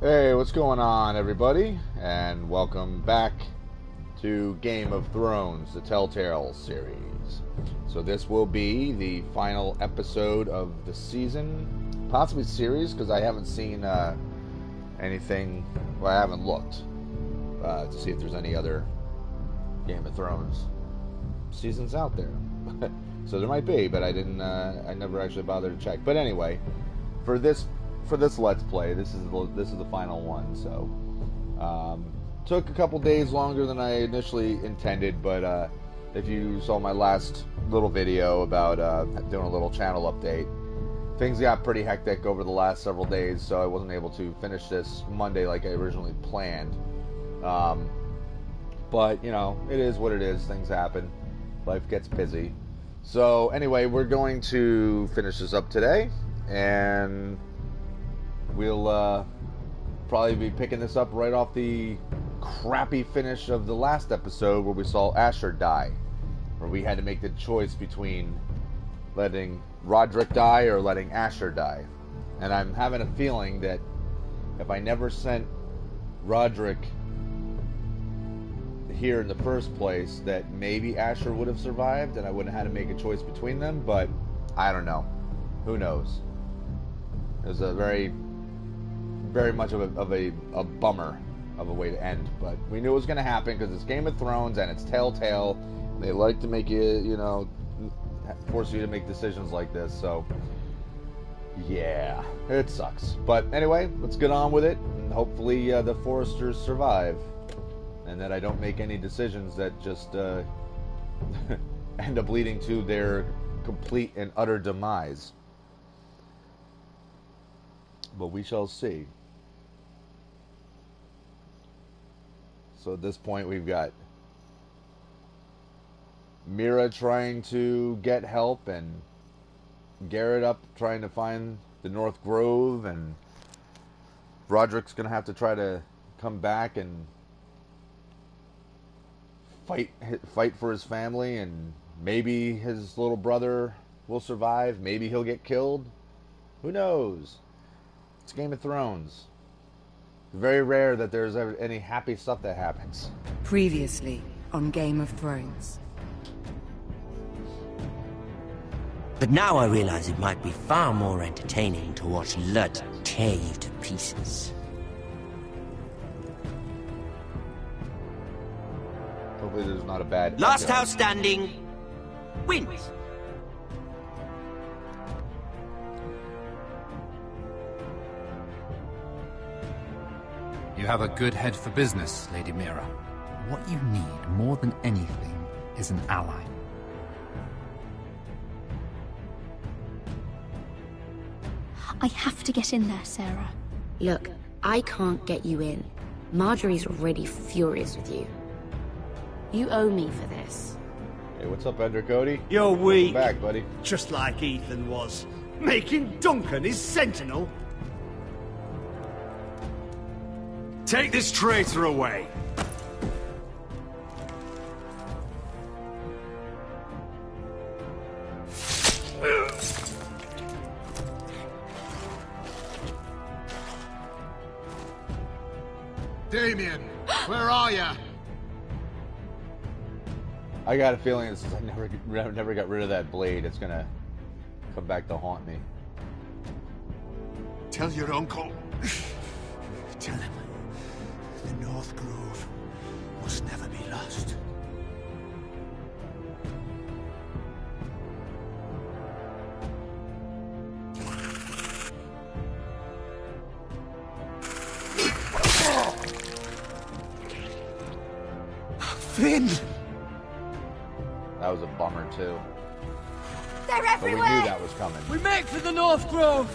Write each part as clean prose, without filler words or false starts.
Hey, what's going on, everybody? And welcome back to Game of Thrones, the Telltale series. So this will be the final episode of the season, possibly series, because I haven't seen anything. Well, I haven't looked to see if there's any other Game of Thrones seasons out there. So there might be, but I didn't. I never actually bothered to check. But anyway, for this Let's Play, this is the final one. So took a couple days longer than I initially intended, but if you saw my last little video about doing a little channel update, things got pretty hectic over the last several days, so I wasn't able to finish this Monday like I originally planned. But you know, it is what it is. Things happen. Life gets busy. So anyway, we're going to finish this up today, and we'll probably be picking this up right off the crappy finish of the last episode where we saw Asher die, where we had to make the choice between letting Roderick die or letting Asher die. And I'm having a feeling that if I never sent Roderick here in the first place, that maybe Asher would have survived and I wouldn't have had to make a choice between them, but I don't know. Who knows? It was a very much of a bummer of a way to end, but we knew it was going to happen because it's Game of Thrones and it's Telltale. They like to make you, force you to make decisions like this, so yeah, it sucks. But anyway, let's get on with it, and hopefully the Foresters survive, and that I don't make any decisions that just end up leading to their complete and utter demise. But we shall see. So at this point we've got Mira trying to get help, and Garrett up trying to find the North Grove, and Roderick's going to have to try to come back and fight for his family, and maybe his little brother will survive, maybe he'll get killed. Who knows? It's Game of Thrones. It's very rare that there's ever any happy stuff that happens. Previously on Game of Thrones. But now I realize it might be far more entertaining to watch Lud tear you to pieces. Hopefully there's not a bad... Last house standing wins. You have a good head for business, Lady Mira. What you need more than anything is an ally. I have to get in there, Sarah. Look, I can't get you in. Marjorie's already furious with you. You owe me for this. Hey, what's up, Ender Cody? You're weak. Welcome back, buddy. Just like Ethan was. Making Duncan his sentinel. Take this traitor away. Damien, where are you? I got a feeling since I never got rid of that blade, it's gonna come back to haunt me. Tell your uncle. Tell him the North Grove must never be lost. Finn! That was a bummer too. They're But we everywhere! knew that was coming. We make for the North Grove.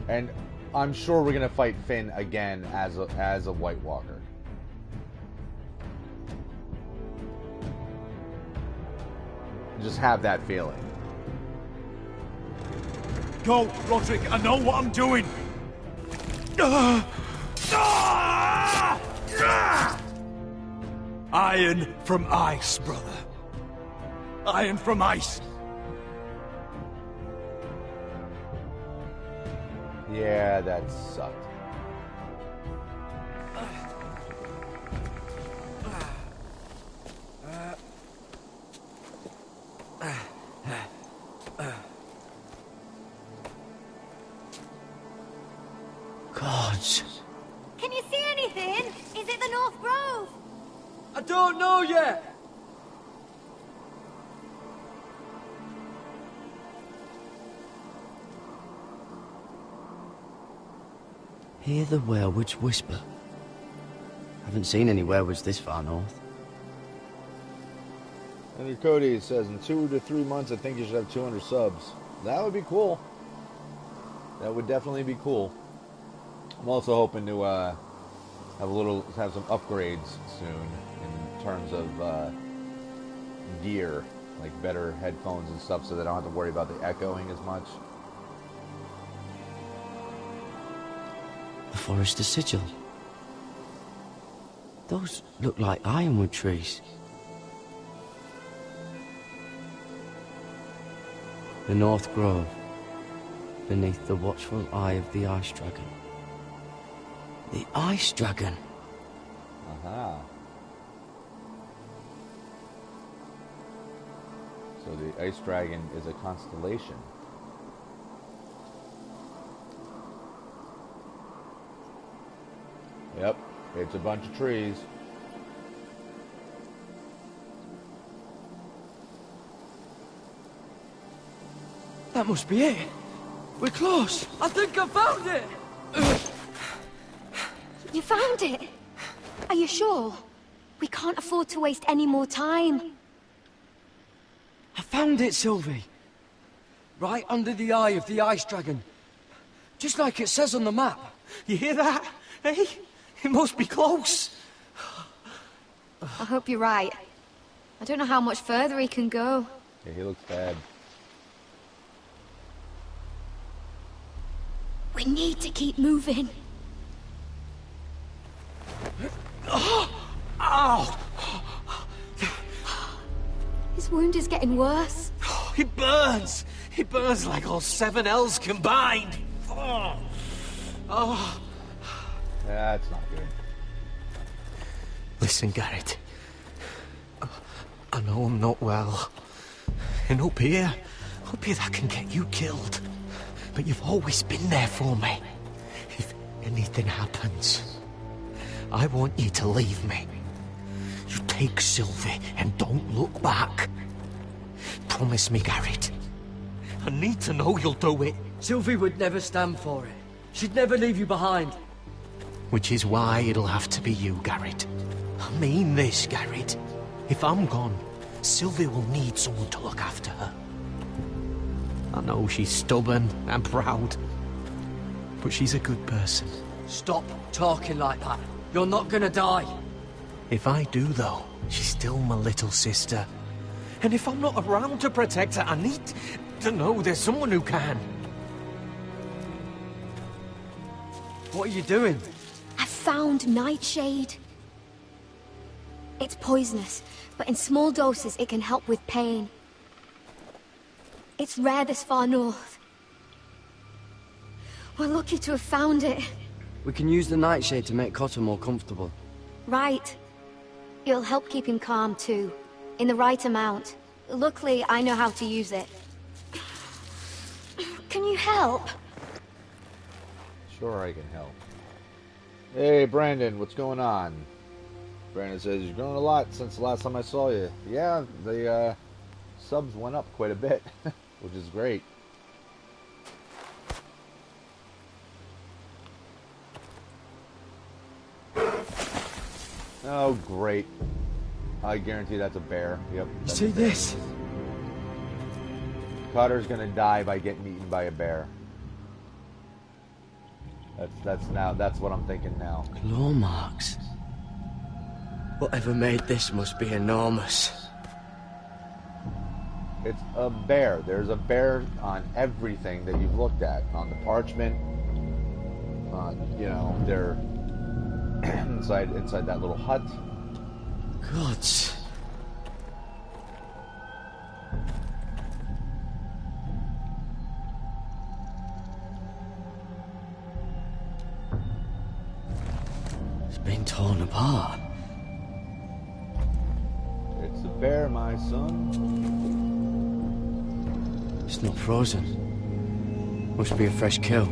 And I'm sure we're gonna fight Finn again as a White Walker. Just have that feeling. Go, Roderick, I know what I'm doing. Iron from ice, brother. Iron from ice. Yeah, that sucked. Gods. Can you see anything? Is it the North Grove? I don't know yet. Hear the werewolves whisper. Haven't seen any werewolves this far north. Andrew Cody says, in 2 to 3 months, I think you should have 200 subs. That would be cool. That would definitely be cool. I'm also hoping to have some upgrades soon in terms of gear, like better headphones and stuff, so that I don't have to worry about the echoing as much. The Forester Sigil. Those look like ironwood trees. The North Grove, beneath the watchful eye of the Ice Dragon. The Ice Dragon? Aha. So the Ice Dragon is a constellation. Yep, it's a bunch of trees. That must be it. We're close. I think I found it. You found it? Are you sure? We can't afford to waste any more time. I found it, Sylvie. Right under the eye of the Ice Dragon. Just like it says on the map. You hear that? Hey? It must be close. I hope you're right. I don't know how much further he can go. Yeah, he looks bad. We need to keep moving. Ow! His wound is getting worse. It burns! It burns like all 7 L's combined! Oh. That's not good. Listen, Garrett. I know I'm not well. And up here that can get you killed. But you've always been there for me. If anything happens, I want you to leave me. You take Sylvie and don't look back. Promise me, Garrett. I need to know you'll do it. Sylvie would never stand for it. She'd never leave you behind. Which is why it'll have to be you, Garrett. I mean this, Garrett. If I'm gone, Sylvie will need someone to look after her. I know she's stubborn and proud, but she's a good person. Stop talking like that. You're not gonna die. If I do, though, she's still my little sister. And if I'm not around to protect her, I need to know there's someone who can. What are you doing? I found Nightshade. It's poisonous, but in small doses it can help with pain. It's rare this far north. We're lucky to have found it. We can use the Nightshade to make Cotter more comfortable. Right. It'll help keep him calm too, in the right amount. Luckily, I know how to use it. Can you help? Sure, I can help. Hey, Brandon, what's going on? Brandon says, you're growing a lot since the last time I saw you. Yeah, the subs went up quite a bit, which is great. Oh, great. I guarantee that's a bear. Yep. You see this? Cutter's gonna die by getting eaten by a bear. That's what I'm thinking now. Claw marks. Whatever made this must be enormous. It's a bear. There's a bear on everything that you've looked at. On the parchment. On, you know, they're inside that little hut. Gods. torn apart. It's a bear, my son. It's not frozen. Must be a fresh kill.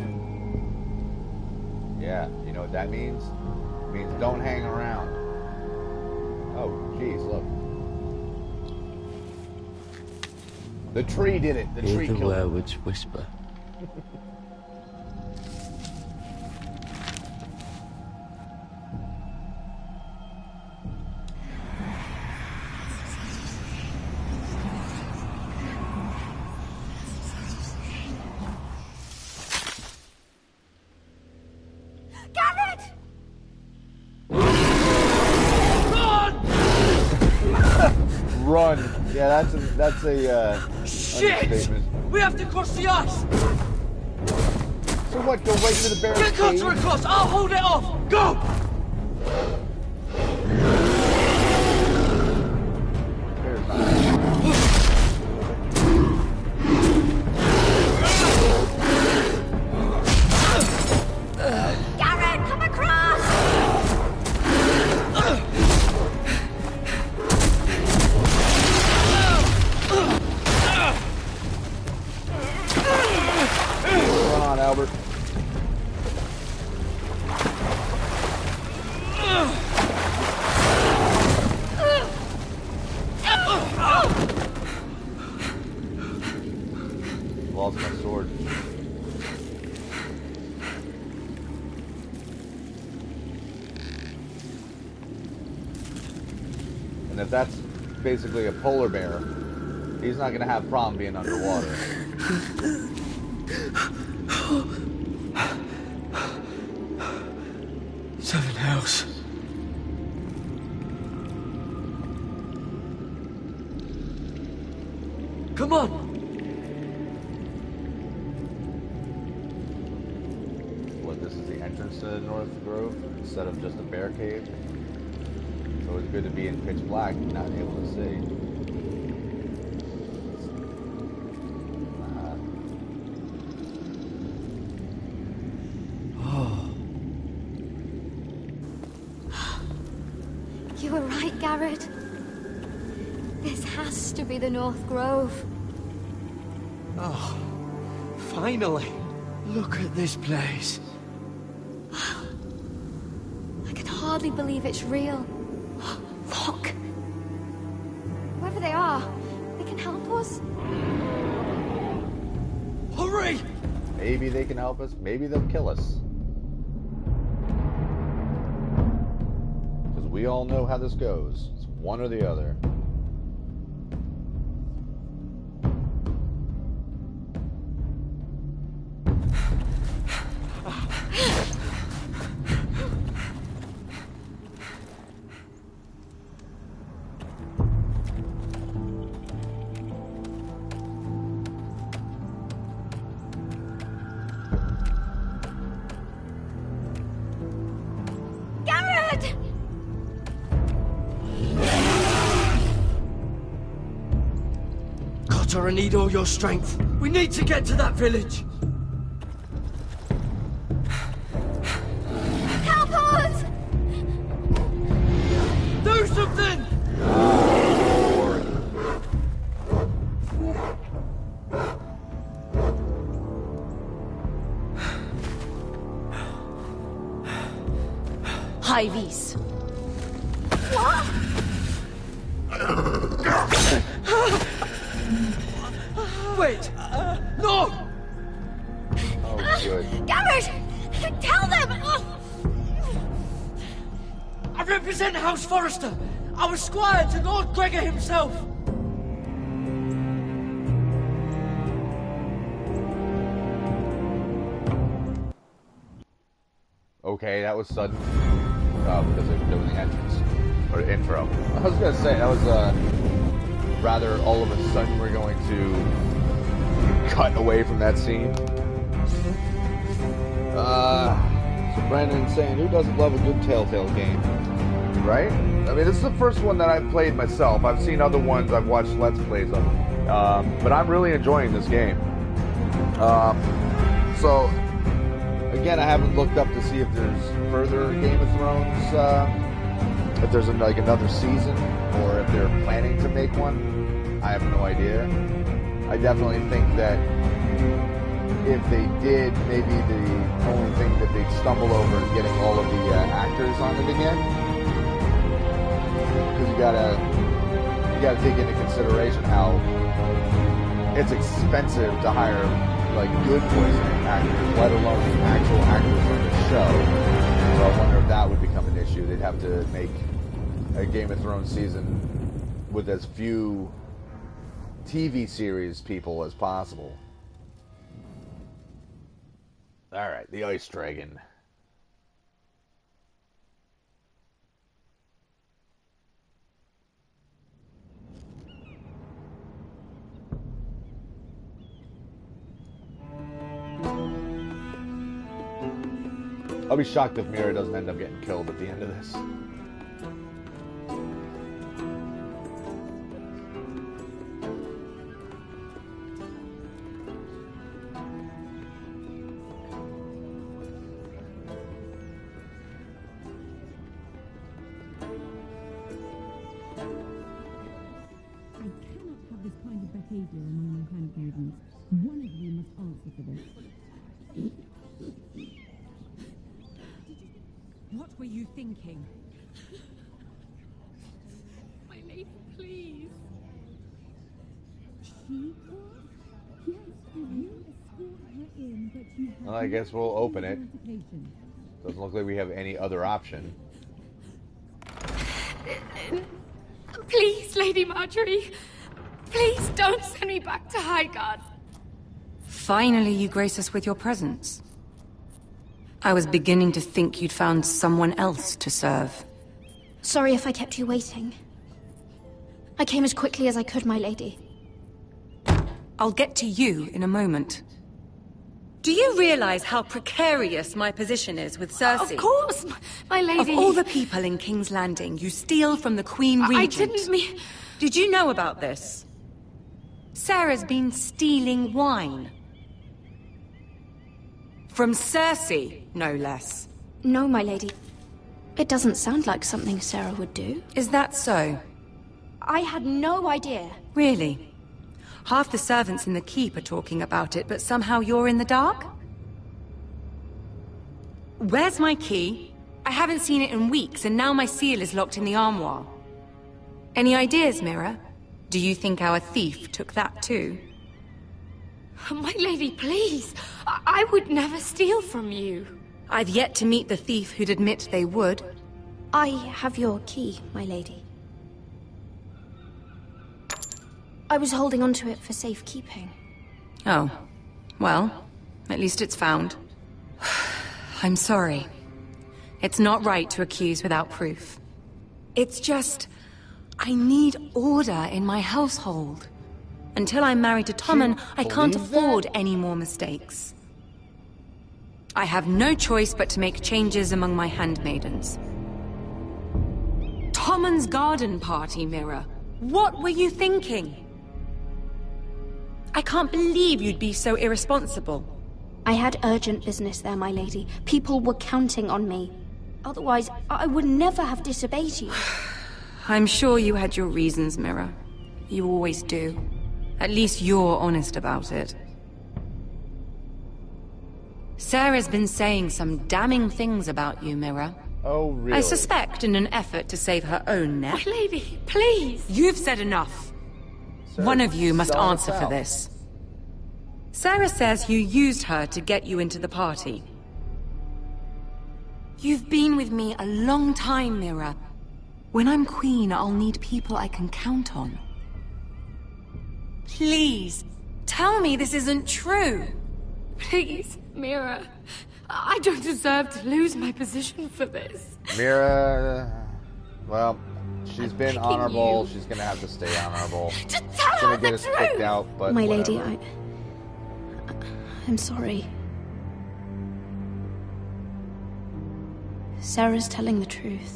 Yeah, you know what that means? It means don't hang around. Oh, jeez, look. The tree did it. The tree Hear the killed him. werewolves whisper. Run! Yeah, that's a Shit! understatement. We have to cross the ice! So what? Go right into the bear's Get cave? Cutter across! I'll hold it off! Go! Bear's not. Garrett, come across! Run on, Albert. Lost my sword. And if that's basically a polar bear, he's not going to have a problem being underwater. Seven Hells. Come on! What, this is the entrance to North Grove instead of just a bear cave? It's always good to be in pitch black and not able to see. You were right, Garrett. This has to be the North Grove. Oh, finally. Look at this place. I can hardly believe it's real. Look! Whoever they are, they can help us. Hurry! Maybe they can help us, maybe they'll kill us. Because we all know how this goes. It's one or the other. Garrett! Cotter, I need all your strength. We need to get to that village. Help us! Do something! Highvies. What? Wait! No! Oh, good. Garrett! Tell them! I represent House Forrester. I was squire to Lord Gregor himself. Okay, that was sudden. Because they're doing the entrance. Or intro. I was going to say, that was rather all of a sudden we're going to cut away from that scene. So Brandon's saying, who doesn't love a good Telltale game? Right? I mean, this is the first one that I've played myself. I've seen other ones, I've watched Let's Plays of them. But I'm really enjoying this game. So, Again, I haven't looked up to see if there's further Game of Thrones, if there's like another season, or if they're planning to make one. I have no idea. I definitely think that if they did, maybe the only thing that they'd stumble over is getting all of the actors on it again. Because you gotta take into consideration how it's expensive to hire like good voice actors, let alone the actual actors on the show. So I wonder if that would become an issue. They'd have to make a Game of Thrones season with as few TV series people as possible. Alright, the Ice Dragon. I'll be shocked if Mira doesn't end up getting killed at the end of this. Behavior among your handmaidens. One of you must answer for this. What were you thinking? My lady, please. She was? Yes, you escort her in, but you have Well, I guess we'll open it. notification. Doesn't look like we have any other option. Please, Lady Marjorie. Please don't send me back to Highgarden. Finally, you grace us with your presence. I was beginning to think you'd found someone else to serve. Sorry if I kept you waiting. I came as quickly as I could, my lady. I'll get to you in a moment. Do you realize how precarious my position is with Cersei? Of course, my lady. Of all the people in King's Landing, you steal from the Queen Regent. I didn't mean... Did you know about this? Sarah's been stealing wine. From Cersei, no less. No, my lady. It doesn't sound like something Sarah would do. Is that so? I had no idea. Really? Half the servants in the keep are talking about it, but somehow you're in the dark? Where's my key? I haven't seen it in weeks, and now my seal is locked in the armoire. Any ideas, Mira? Do you think our thief took that too? My lady, please. I would never steal from you. I've yet to meet the thief who'd admit they would. I have your key, my lady. I was holding onto it for safekeeping. Oh. Well, at least it's found. I'm sorry. It's not right to accuse without proof. It's just... I need order in my household. Until I'm married to Tommen, I can't afford any more mistakes. I have no choice but to make changes among my handmaidens. Tommen's garden party, Mira. What were you thinking? I can't believe you'd be so irresponsible. I had urgent business there, my lady. People were counting on me. Otherwise, I would never have disobeyed you. I'm sure you had your reasons, Mira. You always do. At least you're honest about it. Sarah's been saying some damning things about you, Mira. Oh, really? I suspect in an effort to save her own neck. My lady, please. You've said enough. One of you must answer for this. Sarah says you used her to get you into the party. You've been with me a long time, Mira. When I'm queen, I'll need people I can count on. Please, tell me this isn't true. Please, Mira. I don't deserve to lose my position for this. Mira, well, she's been honorable. you. She's gonna have to stay honorable. Just tell her Gonna the get us truth. kicked out, but My whatever. lady, I'm sorry. Sarah's telling the truth.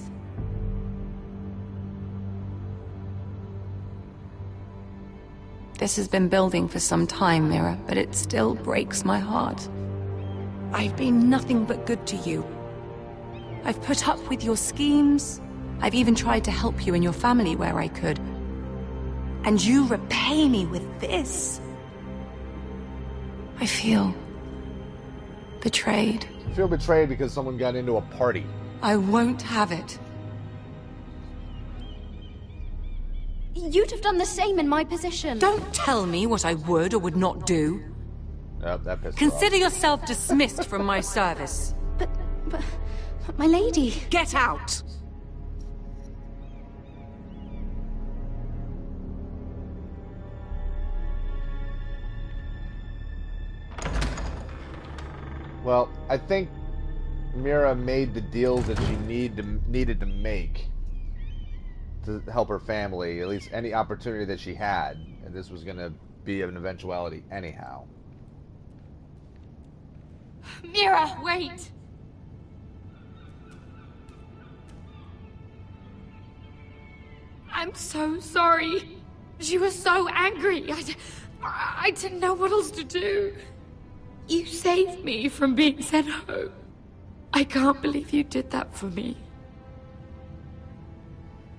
This has been building for some time, Mira, but it still breaks my heart. I've been nothing but good to you. I've put up with your schemes. I've even tried to help you and your family where I could. And you repay me with this? I feel betrayed. You feel betrayed because someone got into a party. I won't have it. You'd have done the same in my position. Don't tell me what I would or would not do. Oh, that pissed her Consider off. yourself dismissed from my service. But my lady... Get out! Well, I think Mira made the deals that she needed to make to help her family, at least any opportunity that she had, and this was going to be an eventuality anyhow. Mira, wait! I'm so sorry. She was so angry. I didn't know what else to do. You saved me from being sent home. I can't believe you did that for me.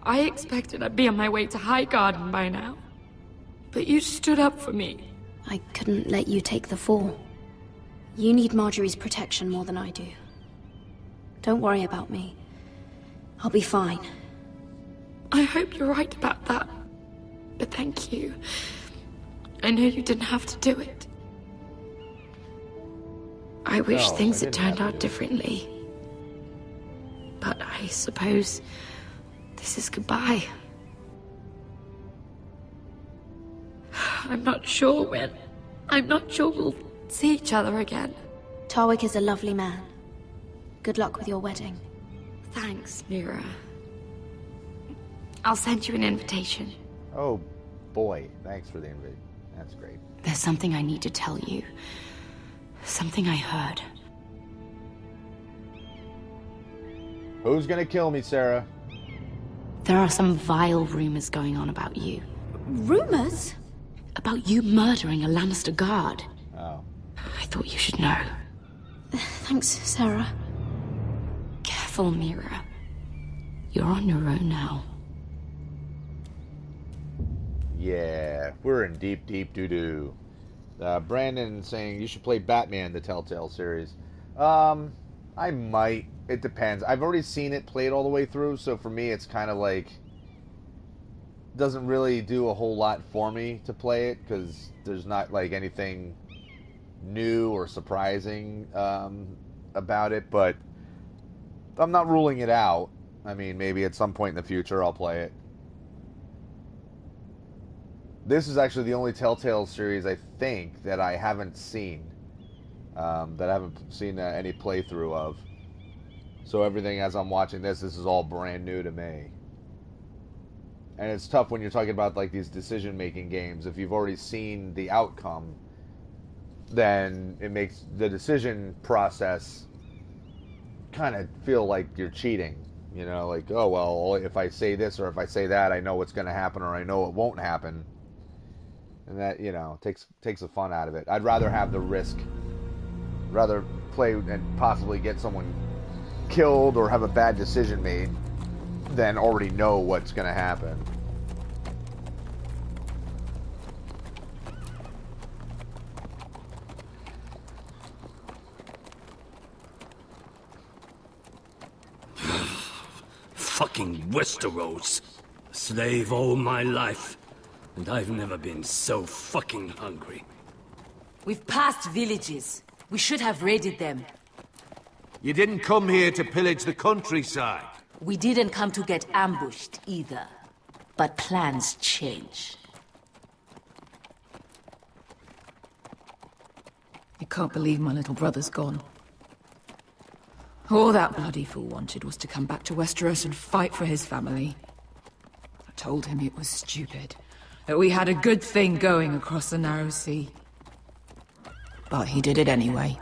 I expected I'd be on my way to High Garden by now. But you stood up for me. I couldn't let you take the fall. You need Marjorie's protection more than I do. Don't worry about me. I'll be fine. I hope you're right about that. But thank you. I know you didn't have to do it. I wish things had turned out differently. But I suppose this is goodbye. I'm not sure when. I'm not sure we'll see each other again. Tarwick is a lovely man. Good luck with your wedding. Thanks, Mira. I'll send you an invitation. Oh, boy. Thanks for the invitation. That's great. There's something I need to tell you. Something I heard. Who's gonna kill me, Sarah? There are some vile rumors going on about you. Rumors? About you murdering a Lannister guard. Oh. I thought you should know. Thanks, Sarah. Careful, Mira. You're on your own now. Yeah, we're in deep, deep doo-doo. Brandon saying you should play Batman, the Telltale series. I might. It depends. I've already seen it played all the way through, so for me it's kind of like... doesn't really do a whole lot for me to play it, because there's not like anything new or surprising about it, but I'm not ruling it out. I mean, maybe at some point in the future I'll play it. This is actually the only Telltale series, I think, that I haven't seen. That I haven't seen any playthrough of. So everything as I'm watching this is all brand new to me. And it's tough when you're talking about like these decision-making games. If you've already seen the outcome, then it makes the decision process kind of feel like you're cheating. You know, like, oh, well, if I say this or if I say that, I know what's going to happen or I know it won't happen. And that, you know, takes the fun out of it. I'd rather have the risk. Rather play and possibly get someone killed or have a bad decision made than already know what's going to happen. Fucking Westeros. Slave all my life. And I've never been so fucking hungry. We've passed villages. We should have raided them. You didn't come here to pillage the countryside. We didn't come to get ambushed either. But plans change. I can't believe my little brother's gone. All that bloody fool wanted was to come back to Westeros and fight for his family. I told him it was stupid, that we had a good thing going across the narrow sea. But he did it anyway.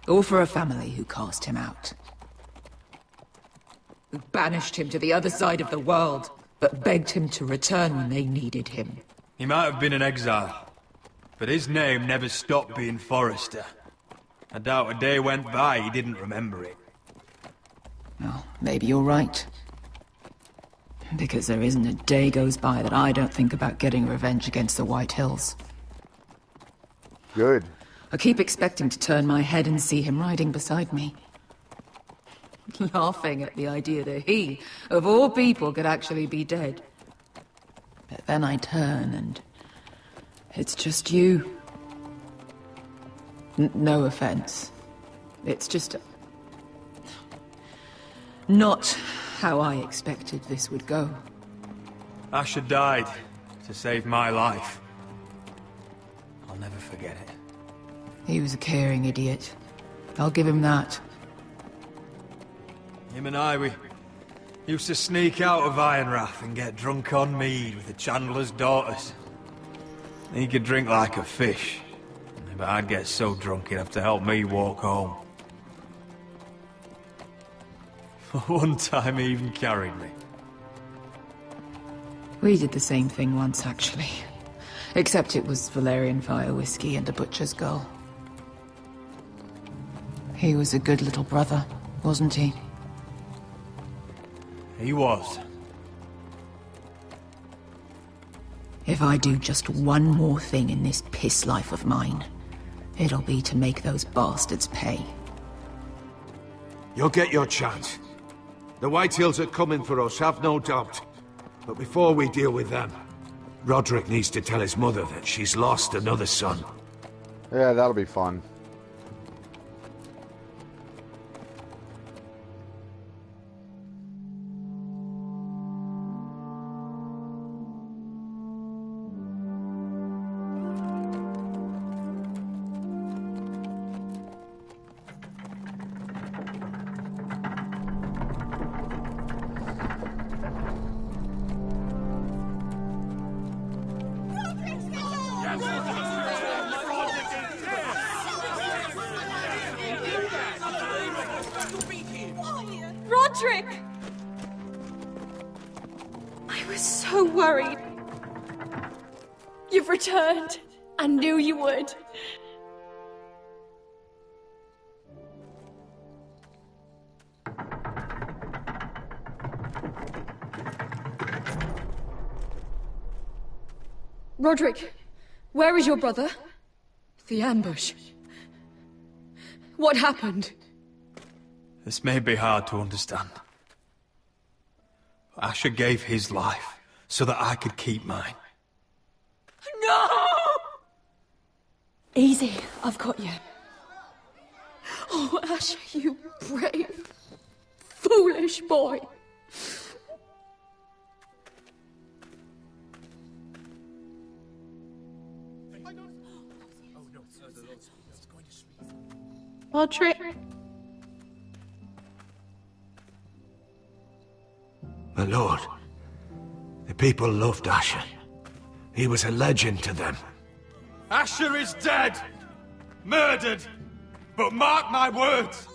All for a family who cast him out. Who banished him to the other side of the world, but begged him to return when they needed him. He might have been an exile, but his name never stopped being Forrester. I doubt a day went by he didn't remember it. Well, maybe you're right. Because there isn't a day goes by that I don't think about getting revenge against the White Hills. Good. I keep expecting to turn my head and see him riding beside me. Laughing at the idea that he, of all people, could actually be dead. But then I turn and it's just you. No offense. It's just not how I expected this would go. Asher died to save my life. I'll never forget it. He was a caring idiot. I'll give him that. Him and I, we used to sneak out of Ironrath and get drunk on mead with the Chandler's daughters. He could drink like a fish, but I'd get so drunk he'd have to help me walk home. One time he even carried me. We did the same thing once, actually. Except it was Valerian fire whiskey and a butcher's girl. He was a good little brother, wasn't he? He was. If I do just one more thing in this piss life of mine, it'll be to make those bastards pay. You'll get your chance. The White Hills are coming for us, have no doubt. But before we deal with them, Roderick needs to tell his mother that she's lost another son. Yeah, that'll be fun. Roderick! I was so worried. You've returned. I knew you would. Roderick, where is your brother? The ambush. What happened? This may be hard to understand. But Asher gave his life so that I could keep mine. No! Easy, I've got you. Oh, Asher, you brave, foolish boy. Roderick. My lord, the people loved Asher. He was a legend to them. Asher is dead! Murdered! But mark my words!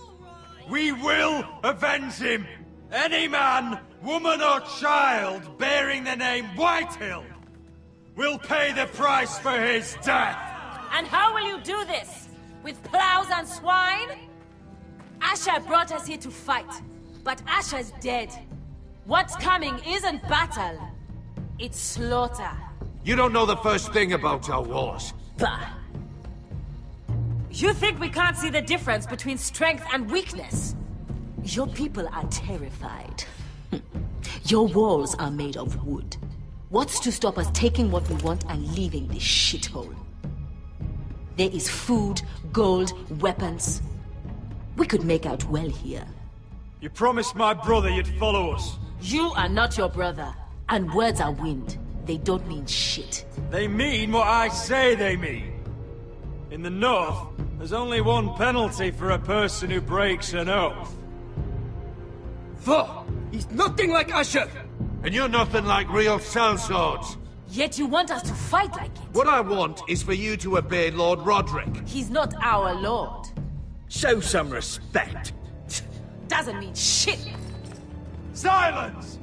We will avenge him! Any man, woman or child bearing the name Whitehill will pay the price for his death! And how will you do this? With plows and swine? Asher brought us here to fight, but Asher's dead. What's coming isn't battle, it's slaughter. You don't know the first thing about our wars. Bah! You think we can't see the difference between strength and weakness? Your people are terrified. Your walls are made of wood. What's to stop us taking what we want and leaving this shithole? There is food, gold, weapons. We could make out well here. You promised my brother you'd follow us. You are not your brother, and words are wind. They don't mean shit. They mean what I say they mean. In the North, there's only one penalty for a person who breaks an oath. Fuck! He's nothing like Asher! And you're nothing like real sellswords. Yet you want us to fight like it. What I want is for you to obey Lord Roderick. He's not our lord. Show some respect. Doesn't mean shit. Silence!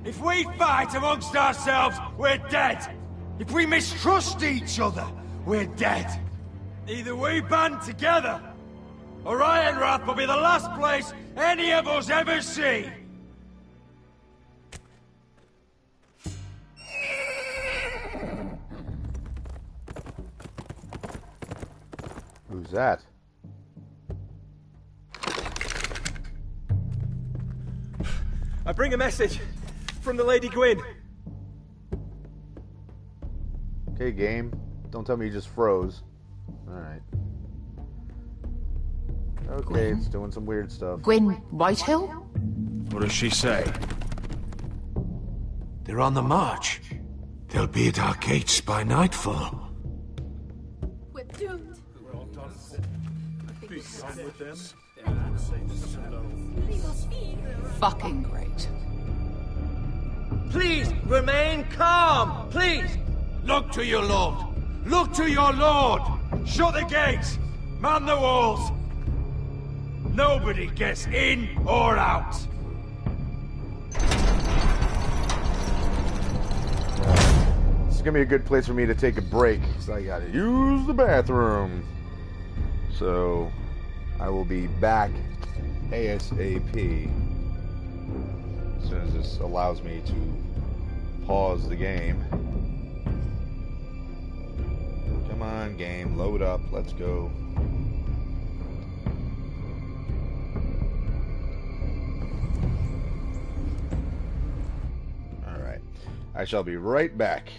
If we fight amongst ourselves, we're dead. If we mistrust each other, we're dead. Either we band together, or Ironwrath will be the last place any of us ever see. Who's that? I bring a message from the Lady Gwyn. Okay, game. Don't tell me you just froze. Alright. Okay, Gwyn? it's doing some weird stuff. Gwyn Whitehill? What does she say? They're on the march. They'll be at our gates by nightfall. We're doomed. Fucking great. Please, remain calm, please! Look to your lord! Look to your lord! Shut the gates! Man the walls! Nobody gets in or out! This is gonna be a good place for me to take a break, because I gotta use the bathroom. So, I will be back ASAP as soon as this allows me to pause the game. Come on, game, load up, let's go. Alright, I shall be right back.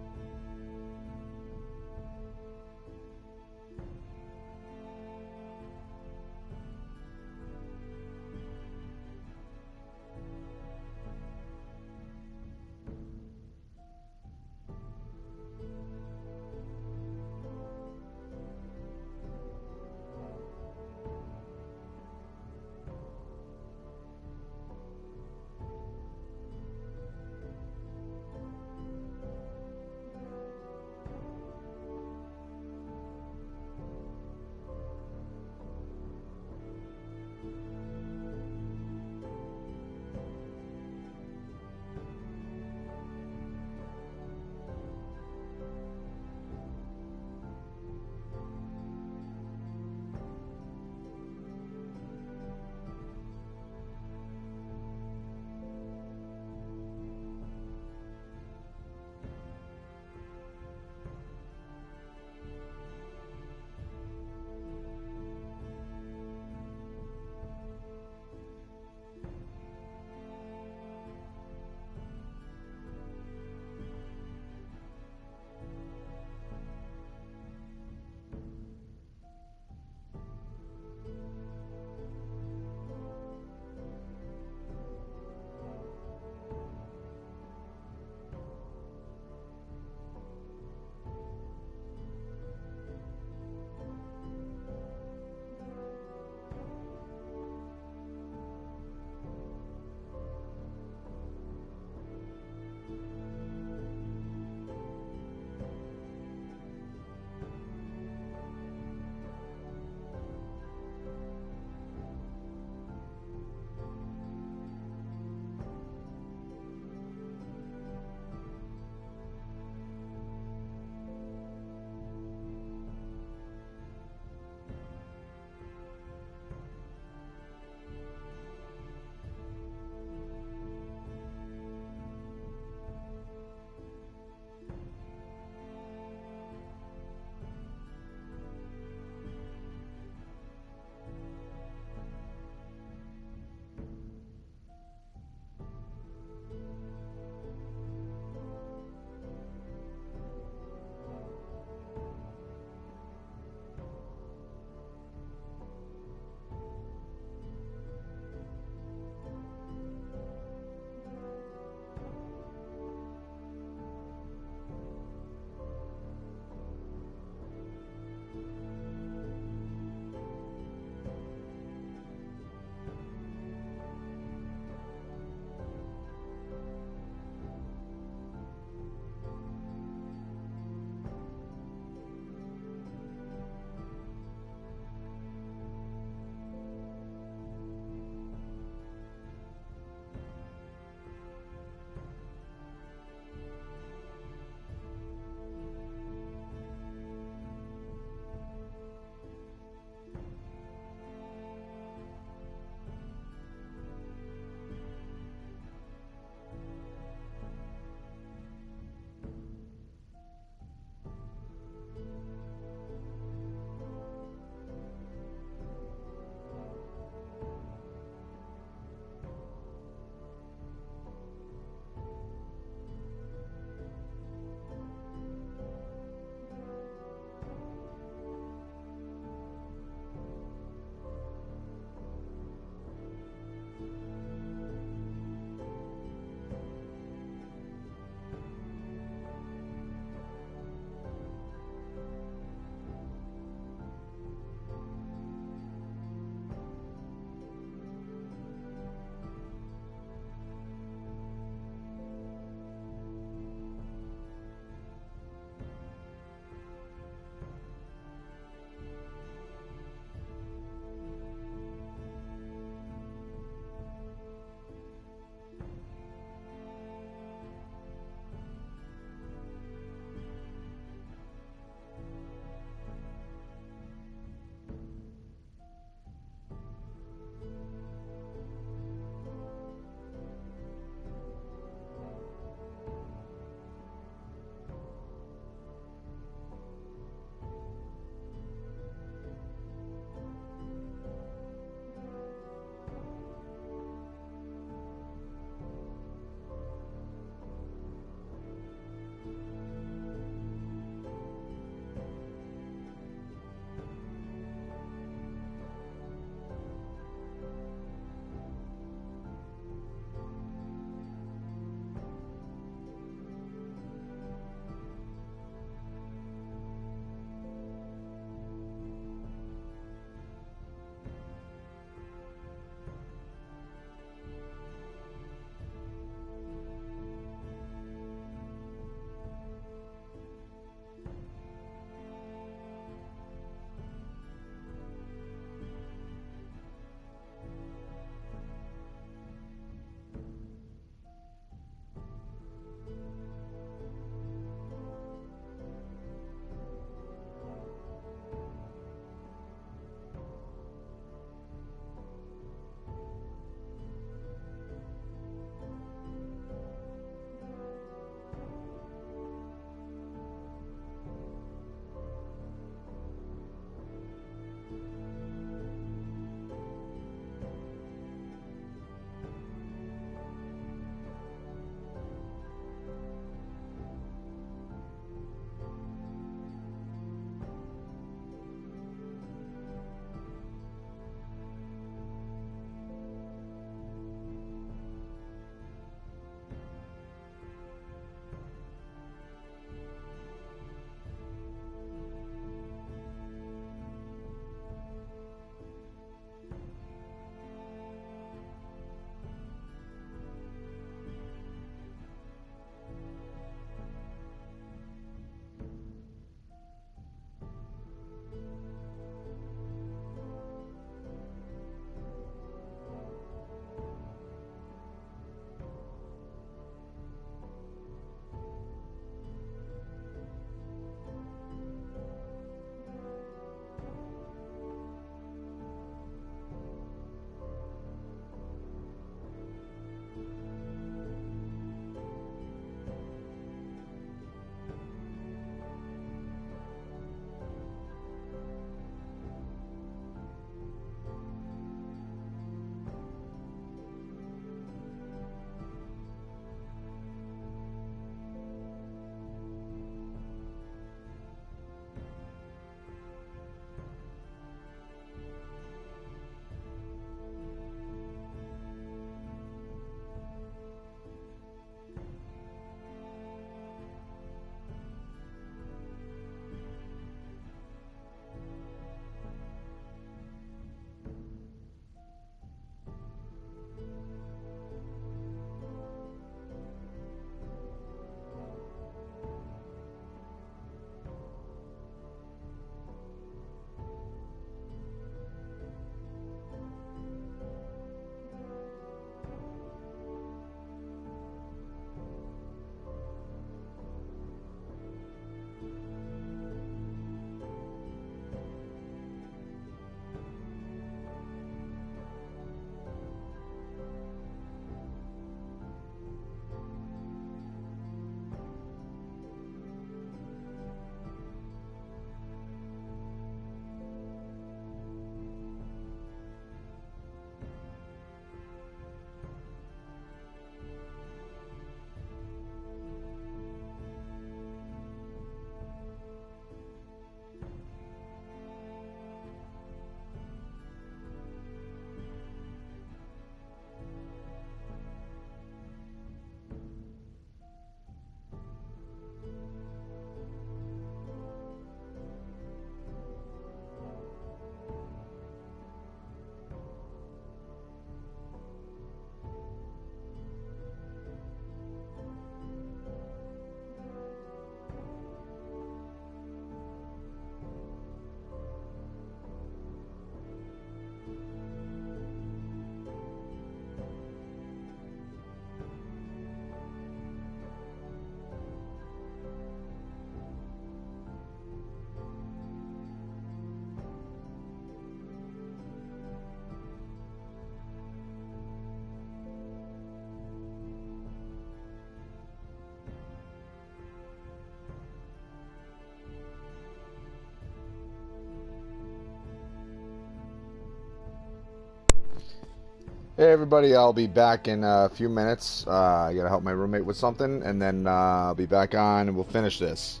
Hey everybody, I'll be back in a few minutes. I gotta help my roommate with something, and then I'll be back on and we'll finish this.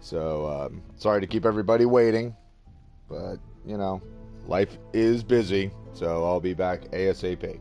So, sorry to keep everybody waiting, but, you know, life is busy, so I'll be back ASAP.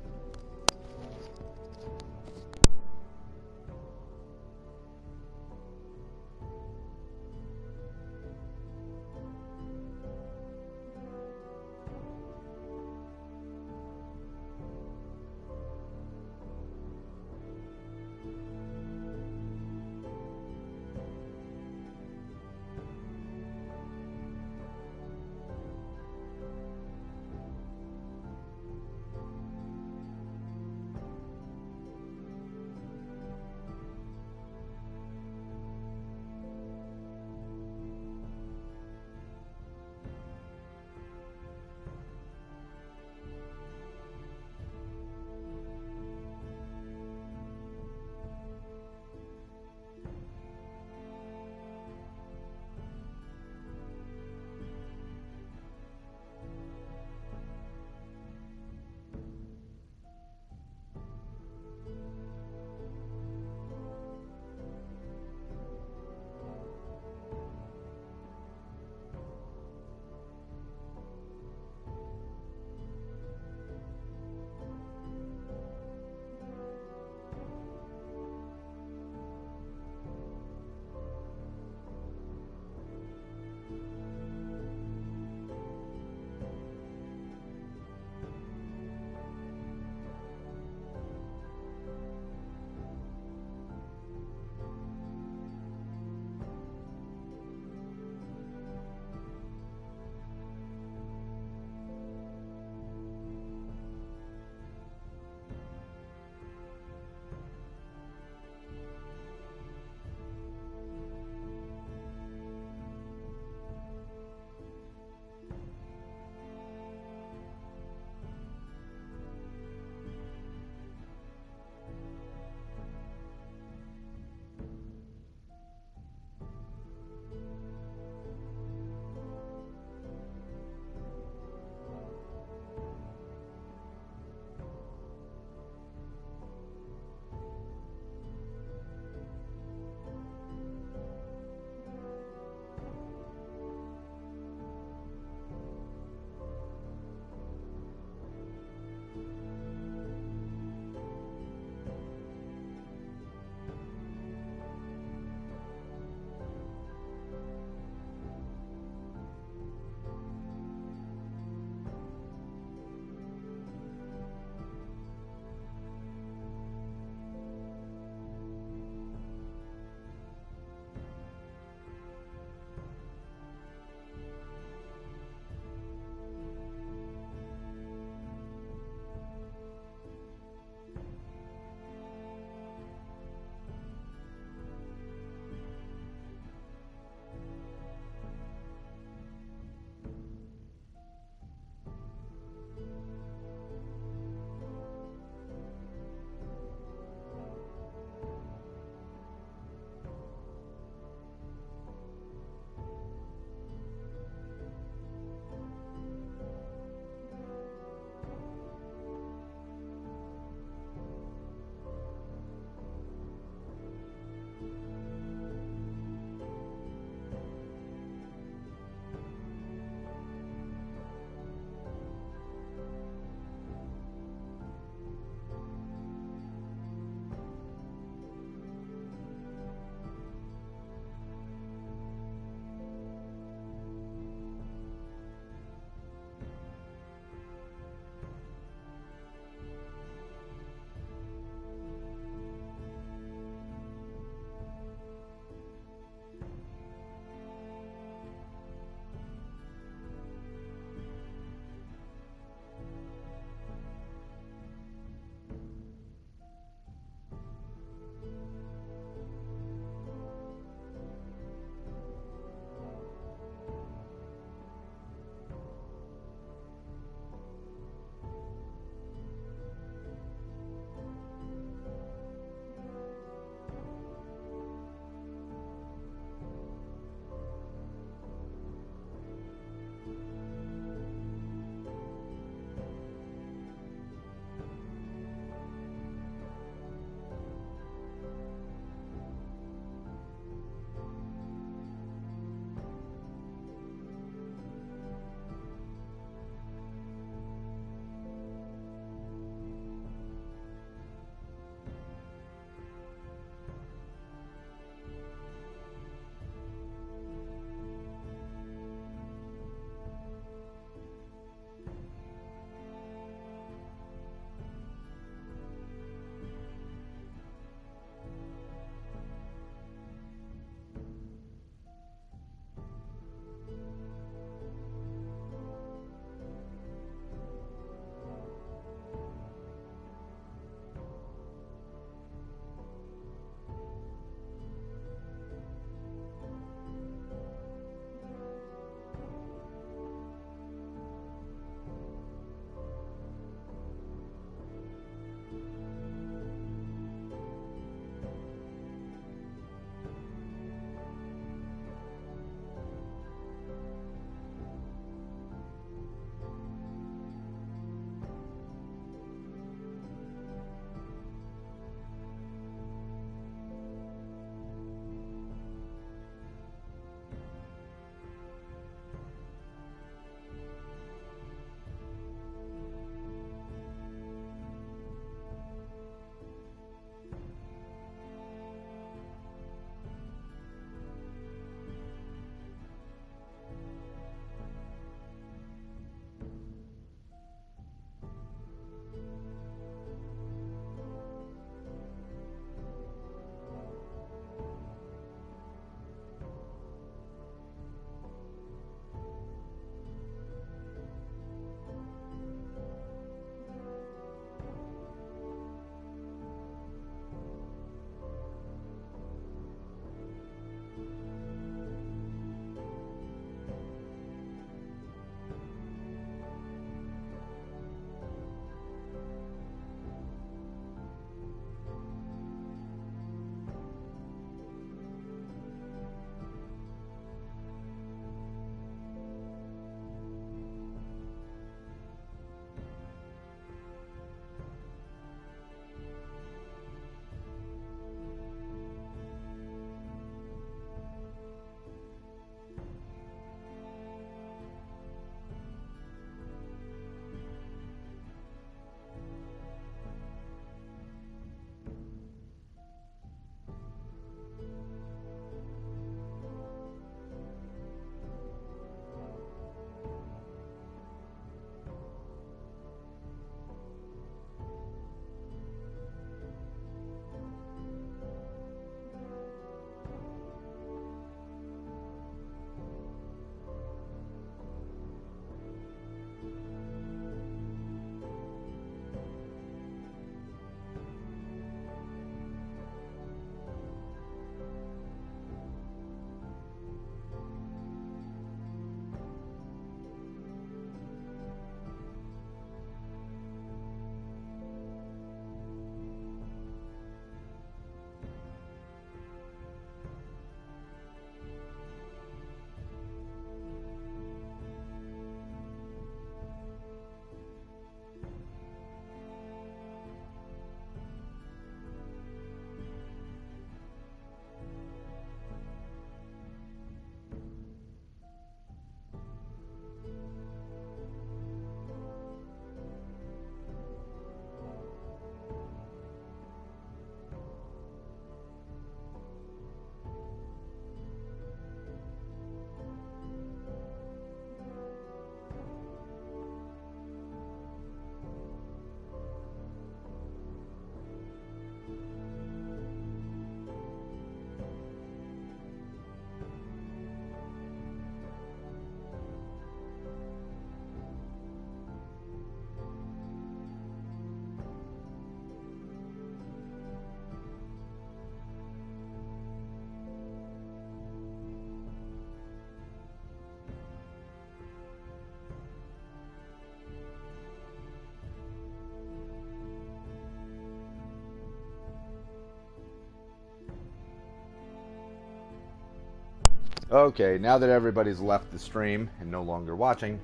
Okay, now that everybody's left the stream and no longer watching,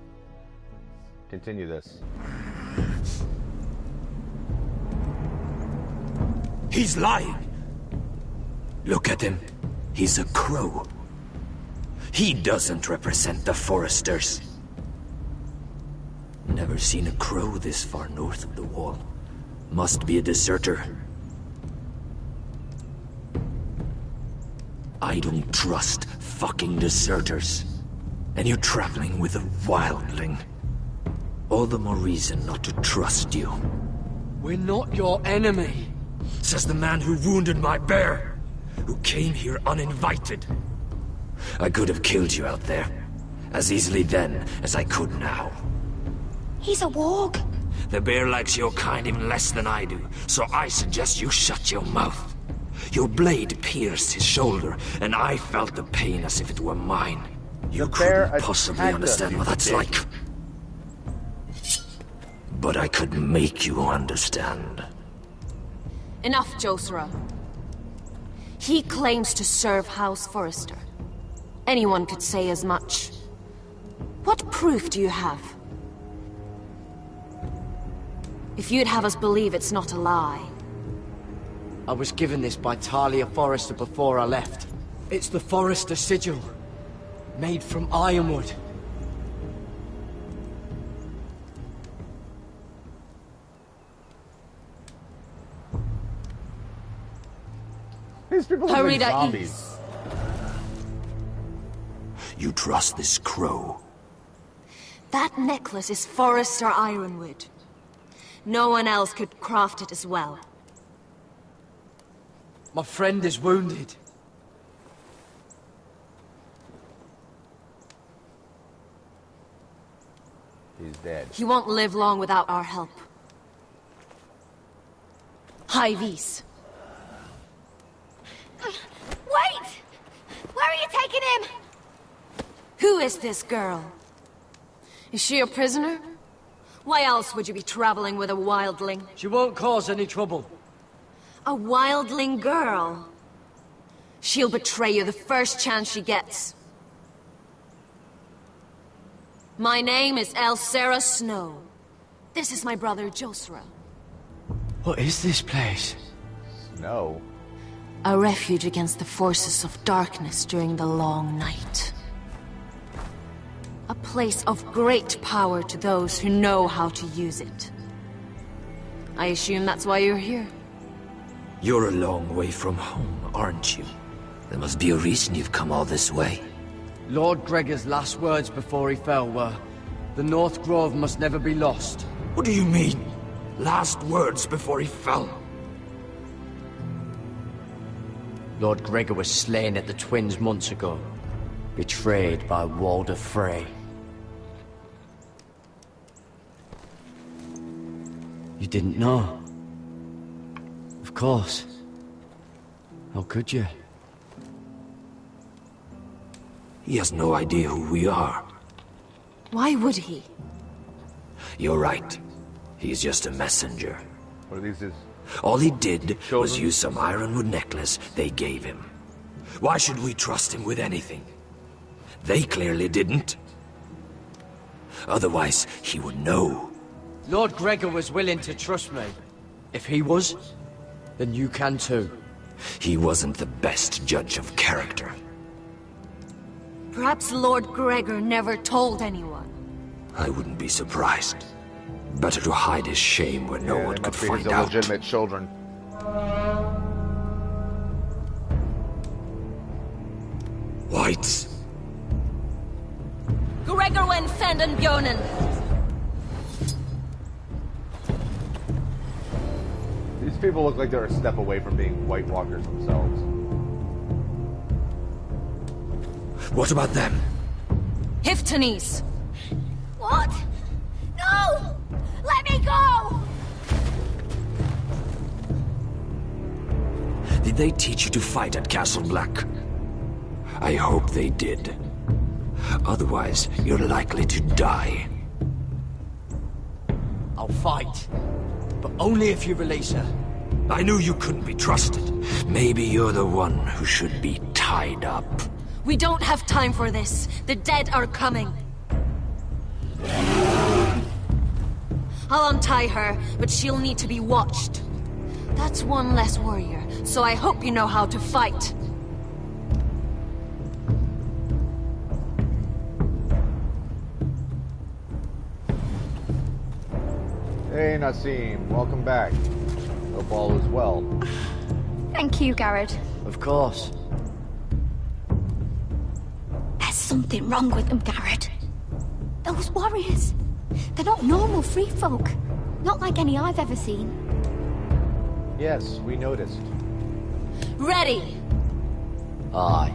continue this. He's lying. Look at him. He's a crow. He doesn't represent the Foresters. Never seen a crow this far north of the wall. Must be a deserter. I don't trust fucking deserters. And you're traveling with a wildling. All the more reason not to trust you. We're not your enemy. Says the man who wounded my bear. Who came here uninvited. I could have killed you out there. As easily then as I could now. He's a warg. The bear likes your kind even less than I do, so I suggest you shut your mouth. Your blade pierced his shoulder, and I felt the pain as if it were mine. You couldn't possibly understand what that's like. But I could make you understand. Enough, Josra. He claims to serve House Forrester. Anyone could say as much. What proof do you have? If you'd have us believe it's not a lie. I was given this by Talia Forrester before I left. It's the Forrester sigil. Made from ironwood. These people look like zombies. You trust this crow? That necklace is Forrester ironwood. No one else could craft it as well. My friend is wounded. He's dead. He won't live long without our help. High Vis. Wait! Where are you taking him? Who is this girl? Is she a prisoner? Why else would you be traveling with a wildling? She won't cause any trouble. A wildling girl? She'll betray you the first chance she gets. My name is Elsera Snow. This is my brother Josra. What is this place? Snow? A refuge against the forces of darkness during the long night. A place of great power to those who know how to use it. I assume that's why you're here. You're a long way from home, aren't you? There must be a reason you've come all this way. Lord Gregor's last words before he fell were, "The North Grove must never be lost." What do you mean? Last words before he fell? Lord Gregor was slain at the Twins months ago. Betrayed by Walder Frey. You didn't know? Of course. How could you? He has no idea who we are. Why would he? You're right. He's just a messenger. What are these? All he did was use some ironwood necklace they gave him. Why should we trust him with anything? They clearly didn't. Otherwise, he would know. Lord Gregor was willing to trust me. If he was, then you can too. He wasn't the best judge of character. Perhaps Lord Gregor never told anyone. I wouldn't be surprised. Better to hide his shame where no one could find his out. Illegitimate children. Whites. Gregor wen fenden bjonen. These people look like they're a step away from being White Walkers themselves. What about them? Hiftanes. What? No! Let me go! Did they teach you to fight at Castle Black? I hope they did. Otherwise, you're likely to die. I'll fight. But only if you release her. I knew you couldn't be trusted. Maybe you're the one who should be tied up. We don't have time for this. The dead are coming. I'll untie her, but she'll need to be watched. That's one less warrior, so I hope you know how to fight. Hey, Nassim. Welcome back. Hope all is well. Thank you, Garrett. Of course. There's something wrong with them, Garrett. Those warriors. They're not normal free folk. Not like any I've ever seen. Yes, we noticed. Ready! Aye.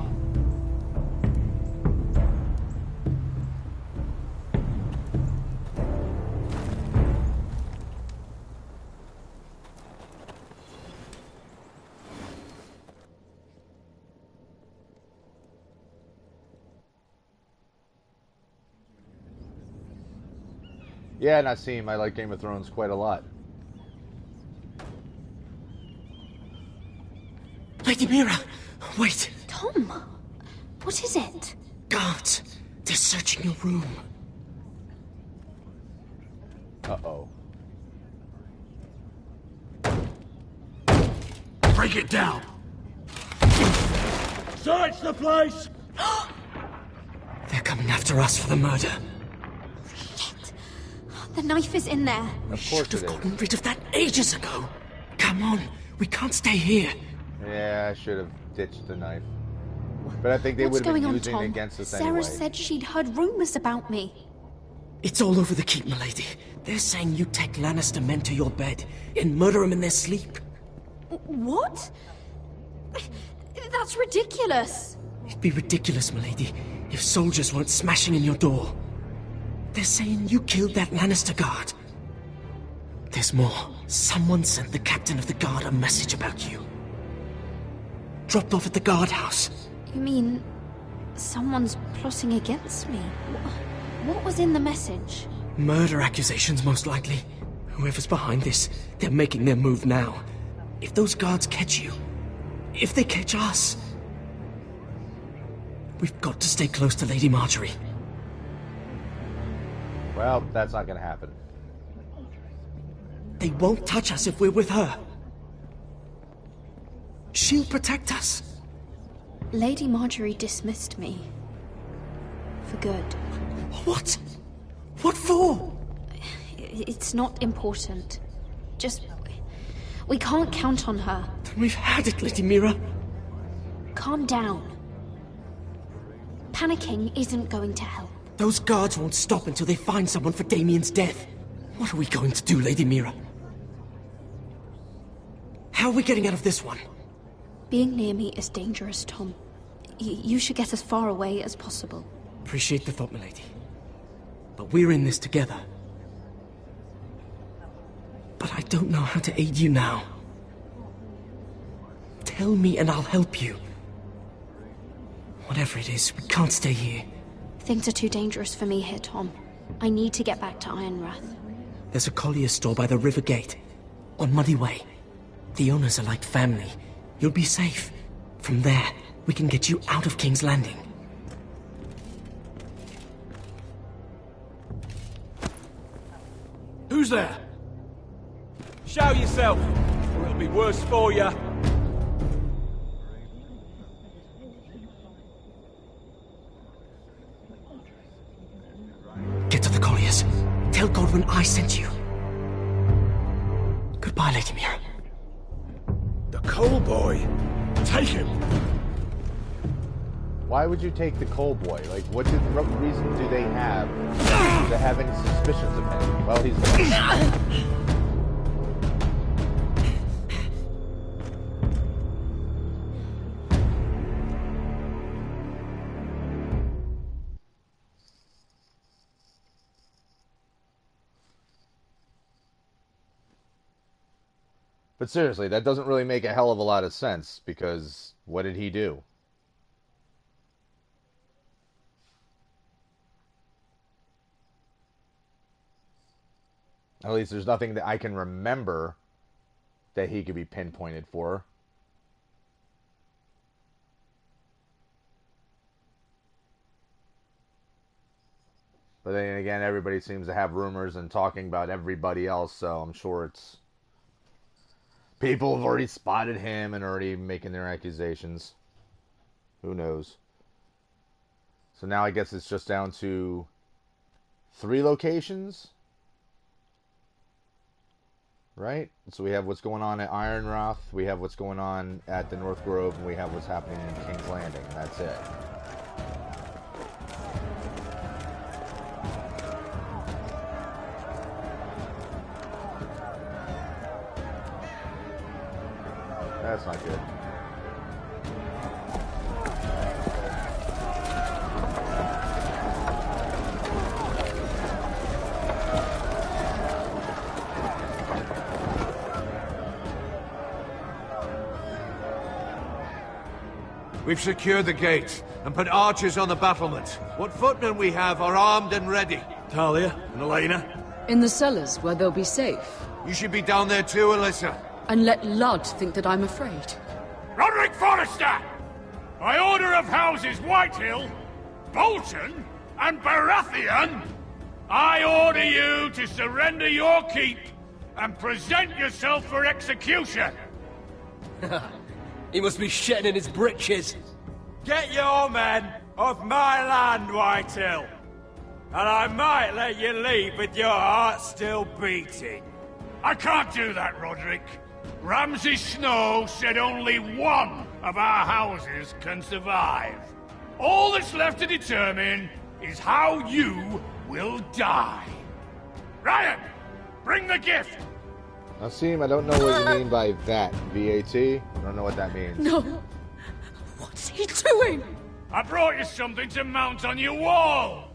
Yeah, Nassim, I like Game of Thrones quite a lot. Lady Mira, wait. Tom, what is it? Guards, they're searching your room. Uh-oh. Break it down! Search the place! They're coming after us for the murder. The knife is in there. Of course Should have gotten rid of that ages ago. Come on, we can't stay here. Yeah, I should have ditched the knife. But I think they What's would have been going on, using it Tom? against us Sarah anyway. said she'd heard rumors about me. It's all over the keep, milady. They're saying you take Lannister men to your bed and murder them in their sleep. What? That's ridiculous. It'd be ridiculous, milady, if soldiers weren't smashing in your door. They're saying you killed that Lannister guard. There's more. Someone sent the captain of the guard a message about you. Dropped off at the guardhouse. You mean someone's plotting against me? What was in the message? Murder accusations, most likely. Whoever's behind this, they're making their move now. If those guards catch you, if they catch us, we've got to stay close to Lady Marjorie. Well, that's not going to happen. They won't touch us if we're with her. She'll protect us. Lady Marjorie dismissed me. For good. What? What for? It's not important. Just... we can't count on her. Then we've had it, Lady Mira. Calm down. Panicking isn't going to help. Those guards won't stop until they find someone for Damien's death. What are we going to do, Lady Mira? How are we getting out of this one? Being near me is dangerous, Tom. You should get as far away as possible. Appreciate the thought, milady. But we're in this together. But I don't know how to aid you now. Tell me and I'll help you. Whatever it is, we can't stay here. Things are too dangerous for me here, Tom. I need to get back to Ironrath. There's a collier store by the river gate. On Muddy Way. The owners are like family. You'll be safe. From there, we can get you out of King's Landing. Who's there? Show yourself, or it'll be worse for you. Get to the colliers. Tell Godwin I sent you. Goodbye, Lady Mira. The coal boy. Take him. Why would you take the coal boy? Like, what reason do they have to have any suspicions of him? Well, he's... But seriously, that doesn't really make a hell of a lot of sense, because what did he do? At least there's nothing that I can remember that he could be pinpointed for. But then again, everybody seems to have rumors and talking about everybody else, so I'm sure it's... people have already spotted him and already making their accusations. Who knows? So now I guess it's just down to 3 locations? Right? So we have what's going on at Ironroth, we have what's going on at the North Grove, and we have what's happening in King's Landing, and that's it. That's not good. We've secured the gate and put archers on the battlement. What footmen we have are armed and ready. Talia and Elena? In the cellars, where they'll be safe. You should be down there too, Alyssa. And let Ludd think that I'm afraid. Roderick Forrester! By order of Houses Whitehill, Bolton, and Baratheon, I order you to surrender your keep and present yourself for execution. He must be shitting in his britches. Get your men off my land, Whitehill, and I might let you leave with your heart still beating. I can't do that, Roderick. Ramsay Snow said only one of our houses can survive. All that's left to determine is how you will die. Ryan, bring the gift! Nassim, I don't know what you mean by that. VAT? I don't know what that means. No. What's he doing? I brought you something to mount on your wall.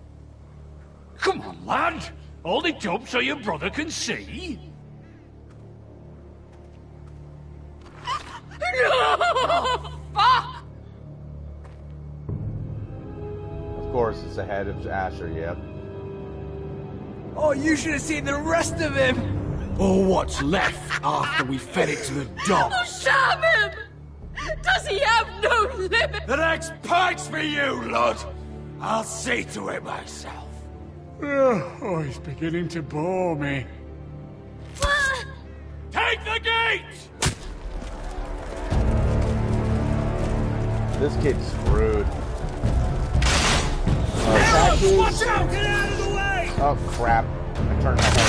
Come on, lad. Hold it up so your brother can see. No! Fuck! Of course, it's the head of Asher, yep. Oh, you should have seen the rest of him! Or what's left after we fed it to the dogs. Oh, damn him! Does he have no limit? The next pike's for you, Lud. I'll see to it myself. Oh, he's beginning to bore me. Take the gate! This kid's screwed. Watch out! Get out of the way! Oh, crap. I turned my head.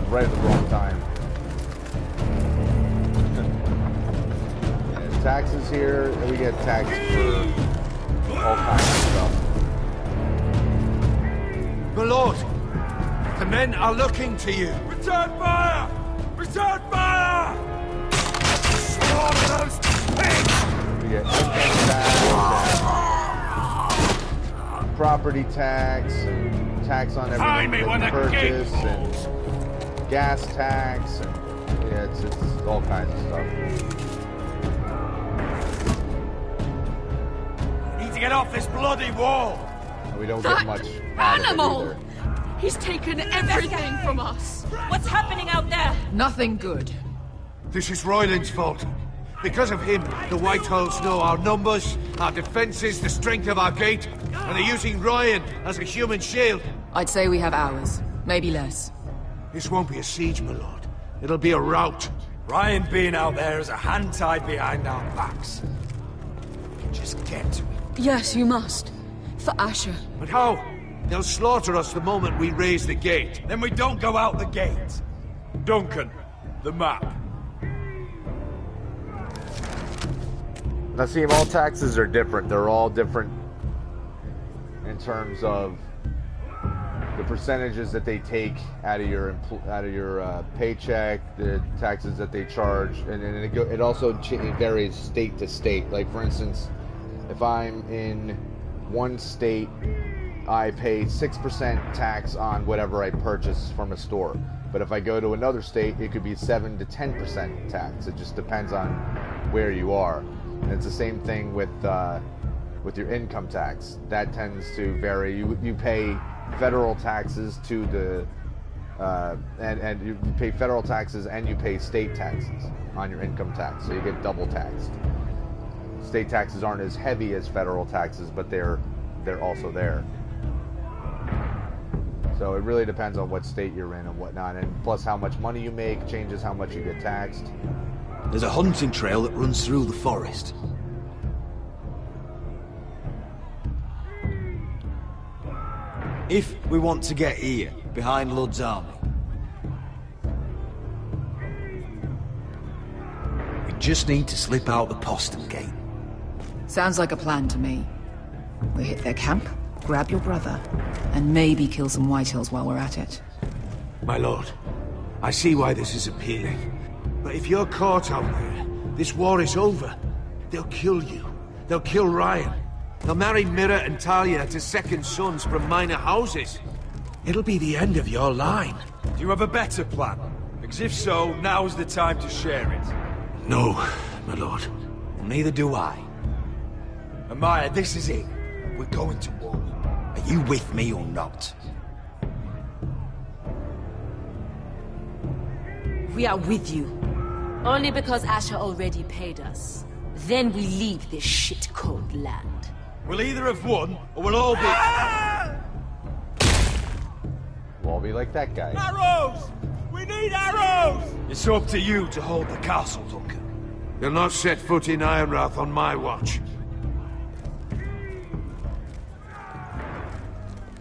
Right at the wrong time. Yeah, taxes here. We get taxes for all kinds of stuff. My lord, the men are looking to you. Return fire! Return fire! Slaughter those pigs! We get income tax, and property tax, and tax on everything that you purchase, and gas tax, and yeah, it's all kinds of stuff. We need to get off this bloody wall! We don't get much out animal! of it He's taken everything from us! What's happening out there? Nothing good. This is Royland's fault. Because of him, the Whitehills know our numbers, our defenses, the strength of our gate, and they're using Ryan as a human shield. I'd say we have hours, maybe less. This won't be a siege, my lord. It'll be a rout. Ryan being out there is a hand tied behind our backs. We can just get to him. Yes, you must. For Asher. But how? They'll slaughter us the moment we raise the gate. Then we don't go out the gate. Duncan, the map. Now, see, all taxes are different. They're all different in terms of the percentages that they take out of your paycheck, the taxes that they charge, and it also varies state to state. Like, for instance, if I'm in one state, I pay 6% tax on whatever I purchase from a store. But if I go to another state, it could be 7 to 10% tax. It just depends on where you are. And it's the same thing with your income tax. That tends to vary. You pay federal taxes to the and you pay federal taxes and you pay state taxes on your income tax, so you get double taxed. State taxes aren't as heavy as federal taxes, but they're they're also there. So it really depends on what state you're in and whatnot, and plus how much money you make changes how much you get taxed. There's a hunting trail that runs through the forest. If we want to get here, behind Ludd's army, we just need to slip out the postern gate. Sounds like a plan to me. We hit their camp, grab your brother, and maybe kill some Whitehills while we're at it. My lord, I see why this is appealing. But if you're caught out there, this war is over. They'll kill you. They'll kill Ryan. They'll marry Mira and Talia to second sons from minor houses. It'll be the end of your line. Do you have a better plan? Because if so, now's the time to share it. No, my lord. Neither do I. Amaya, this is it. We're going to war. Are you with me or not? We are with you. Only because Asher already paid us. Then we leave this shit-cold land. We'll either have won, or we'll all be... We'll all be like that guy. Arrows! We need arrows! It's up to you to hold the castle, Duncan. You'll not set foot in Ironrath on my watch.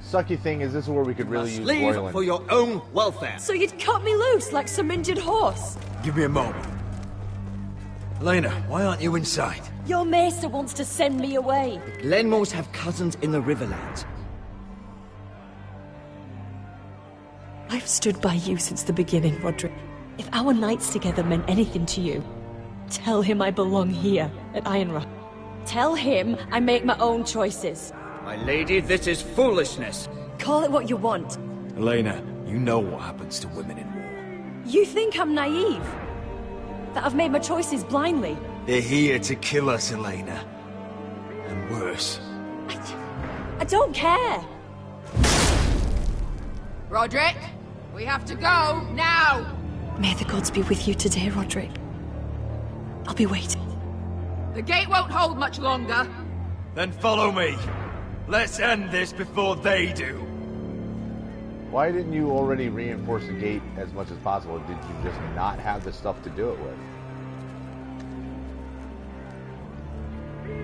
Sucky thing is, this is where we could really use Leave Royland. for your own welfare. So you'd cut me loose like some injured horse? Give me a moment. Elena, why aren't you inside? Your maester wants to send me away. The Glenmores have cousins in the Riverlands. I've stood by you since the beginning, Roderick. If our nights together meant anything to you, tell him I belong here at Ironrath. Tell him I make my own choices. My lady, this is foolishness. Call it what you want. Elena, you know what happens to women in war. You think I'm naive? That I've made my choices blindly? They're here to kill us, Elena. And worse. I don't care. Roderick, we have to go, now! May the gods be with you today, Roderick. I'll be waiting. The gate won't hold much longer. Then follow me. Let's end this before they do. Why didn't you already reinforce the gate as much as possible? Did you just not have the stuff to do it with?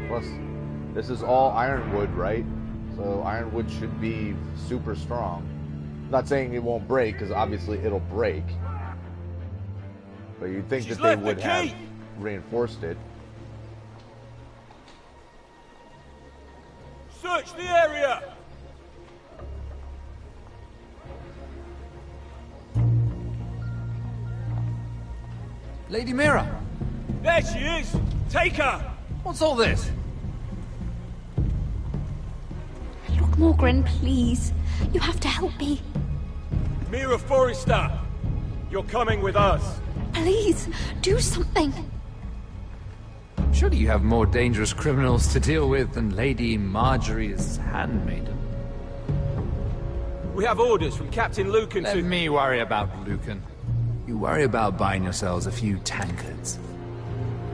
Plus, this is all ironwood, right? So ironwood should be super strong. I'm not saying it won't break, because obviously it'll break. But you'd think that they would have reinforced it. Search the area! Lady Mira! There she is! Take her! What's all this? Look, Morgren, please. You have to help me. Mira Forrester! You're coming with us! Please, do something. Surely you have more dangerous criminals to deal with than Lady Marjorie's handmaiden. We have orders from Captain Lucan to... Let me worry about Lucan. You worry about buying yourselves a few tankards.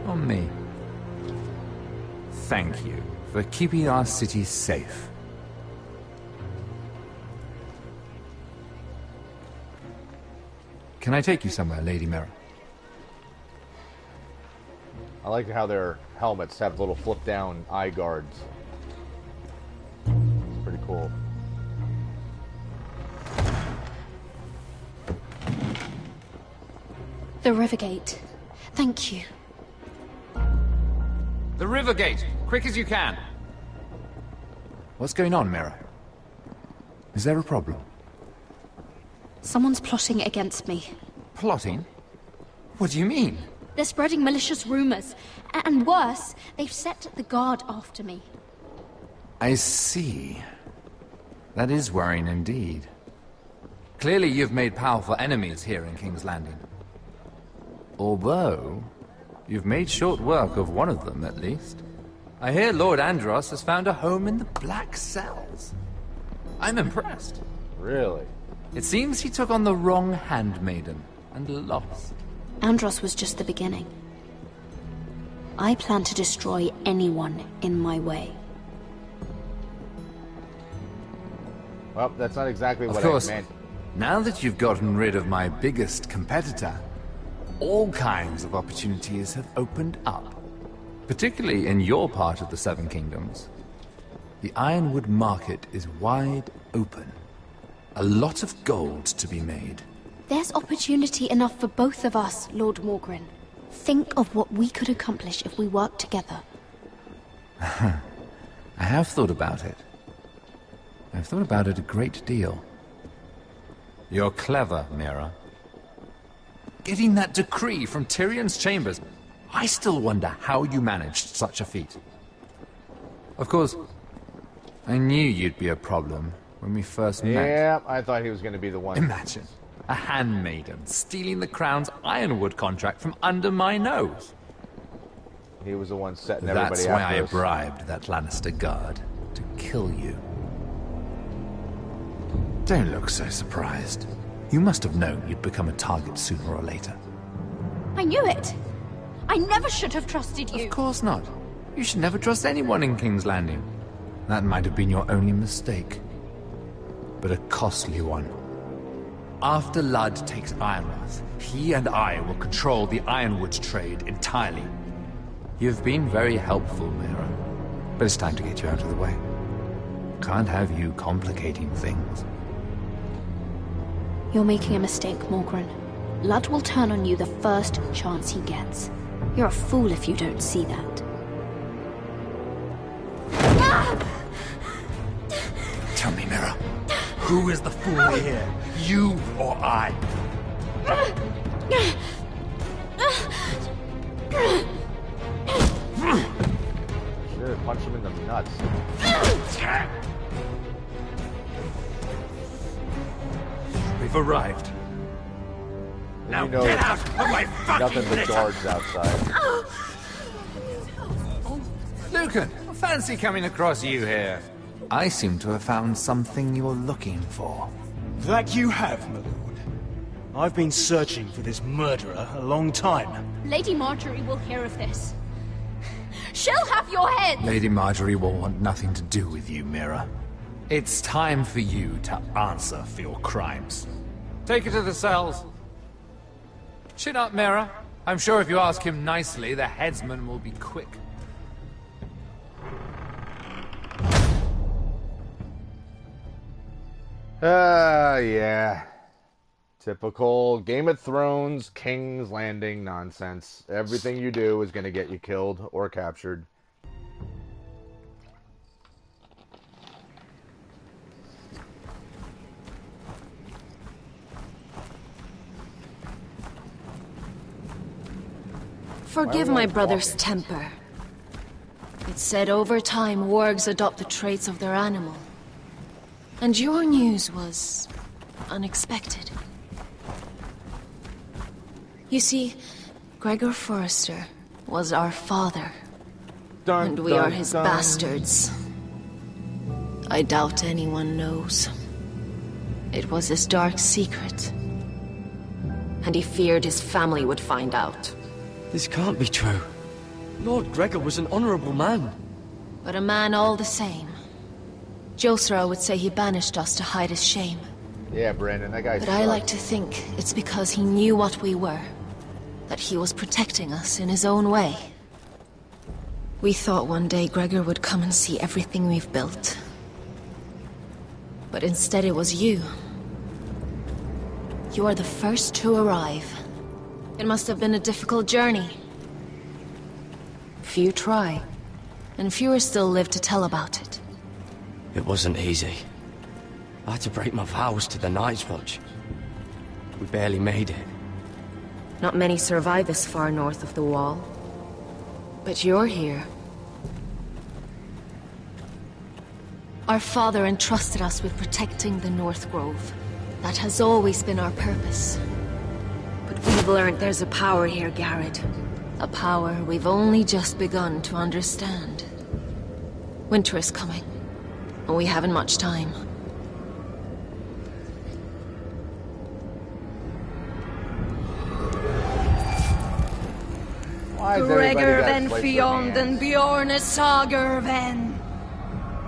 On me. Thank you for keeping our city safe. Can I take you somewhere, Lady Mira? I like how their helmets have little flip-down eye guards. It's pretty cool. The Rivergate. Thank you. The Rivergate! Quick as you can! What's going on, Mira? Is there a problem? Someone's plotting against me. Plotting? What do you mean? They're spreading malicious rumors. And worse, they've set the guard after me. I see. That is worrying indeed. Clearly you've made powerful enemies here in King's Landing. Although, you've made short work of one of them, at least. I hear Lord Andros has found a home in the Black Cells. I'm impressed. Really? It seems he took on the wrong handmaiden, and lost. Andros was just the beginning. I plan to destroy anyone in my way. Well, that's not exactly what Of course, I meant. now that you've gotten rid of my biggest competitor, all kinds of opportunities have opened up. Particularly in your part of the Seven Kingdoms. The Ironwood market is wide open. A lot of gold to be made. There's opportunity enough for both of us, Lord Morgren. Think of what we could accomplish if we worked together. I have thought about it. I've thought about it a great deal. You're clever, Mira. Getting that decree from Tyrion's chambers, I still wonder how you managed such a feat. Of course, I knew you'd be a problem when we first met. Yeah, I thought he was going to be the one. Imagine a handmaiden stealing the crown's Ironwood contract from under my nose. He was the one setting everybody That's up. why I bribed that Lannister guard to kill you. Don't look so surprised. You must have known you'd become a target sooner or later. I knew it! I never should have trusted you! Of course not. You should never trust anyone in King's Landing. That might have been your only mistake. But a costly one. After Ludd takes Ironrath, he and I will control the Ironwood trade entirely. You've been very helpful, Mira. But it's time to get you out of the way. Can't have you complicating things. You're making a mistake, Morgren. Ludd will turn on you the first chance he gets. You're a fool if you don't see that. Tell me, Mira, who is the fool here? You or I? Should have punched him in the nuts. We've arrived. Now You know get out of my fucking nothing but litter! guards outside. Lucan, fancy coming across you here. I seem to have found something you're looking for. That you have, my lord. I've been searching for this murderer a long time. Lady Marjorie will hear of this. She'll have your head! Lady Marjorie will want nothing to do with you, Mira. It's time for you to answer for your crimes. Take her to the cells. Chin up, Mira. I'm sure if you ask him nicely, the headsman will be quick. Yeah. Typical Game of Thrones, King's Landing nonsense. Everything you do is going to get you killed or captured. Forgive my brother's temper. It's said over time wargs adopt the traits of their animal. And your news was unexpected. You see, Gregor Forrester was our father. And we are his bastards. I doubt anyone knows. It was his dark secret. And he feared his family would find out. This can't be true. Lord Gregor was an honorable man. But a man all the same. Josra would say he banished us to hide his shame. Yeah, Brandon, that guy's But I like to think it's because he knew what we were. That he was protecting us in his own way. We thought one day Gregor would come and see everything we've built. But instead it was you. You are the first to arrive. It must have been a difficult journey. Few try, and fewer still live to tell about it. It wasn't easy. I had to break my vows to the Night's Watch. We barely made it. Not many survive this far north of the Wall. But you're here. Our father entrusted us with protecting the North Grove. That has always been our purpose. But we've learned there's a power here, Garrett. A power we've only just begun to understand. Winter is coming, and we haven't much time. Gregor Ven Fionden Bjorne Sager Ven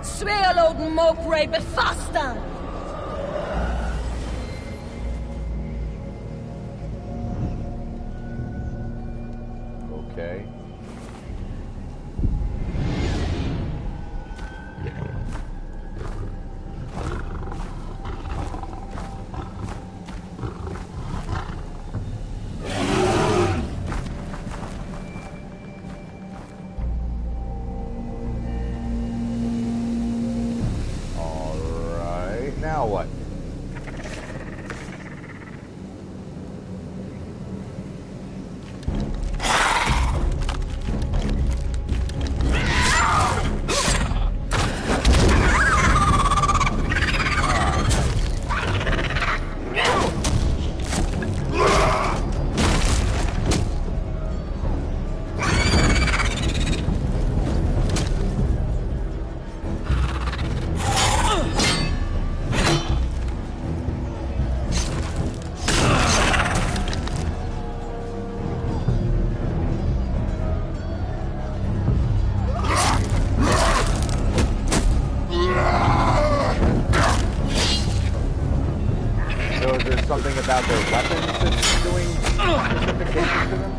Svealod Mokre Befastan So is there something about their weapons that's doing specific damage to them?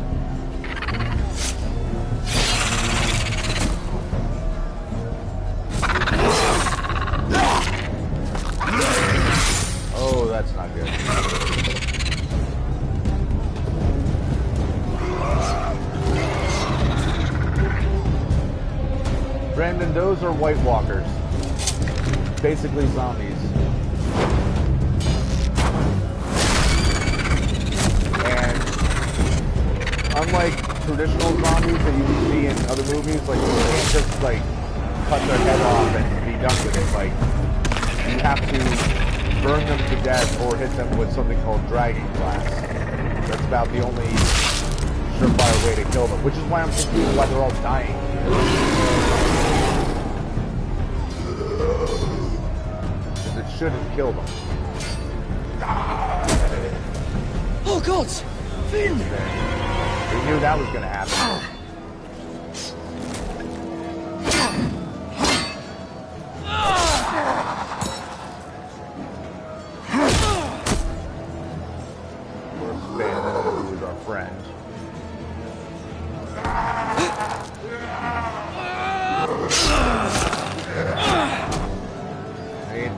Oh, that's not good. Brandon, those are White Walkers. Basically zombies. And unlike traditional zombies that you see in other movies, like you can't just like cut their head off and be done with it. Like you have to burn them to death or hit them with something called dragon glass. That's about the only surefire way to kill them, which is why I'm confused why they're all dying. Because it shouldn't kill them. Oh God! Finn! We knew that was going to happen.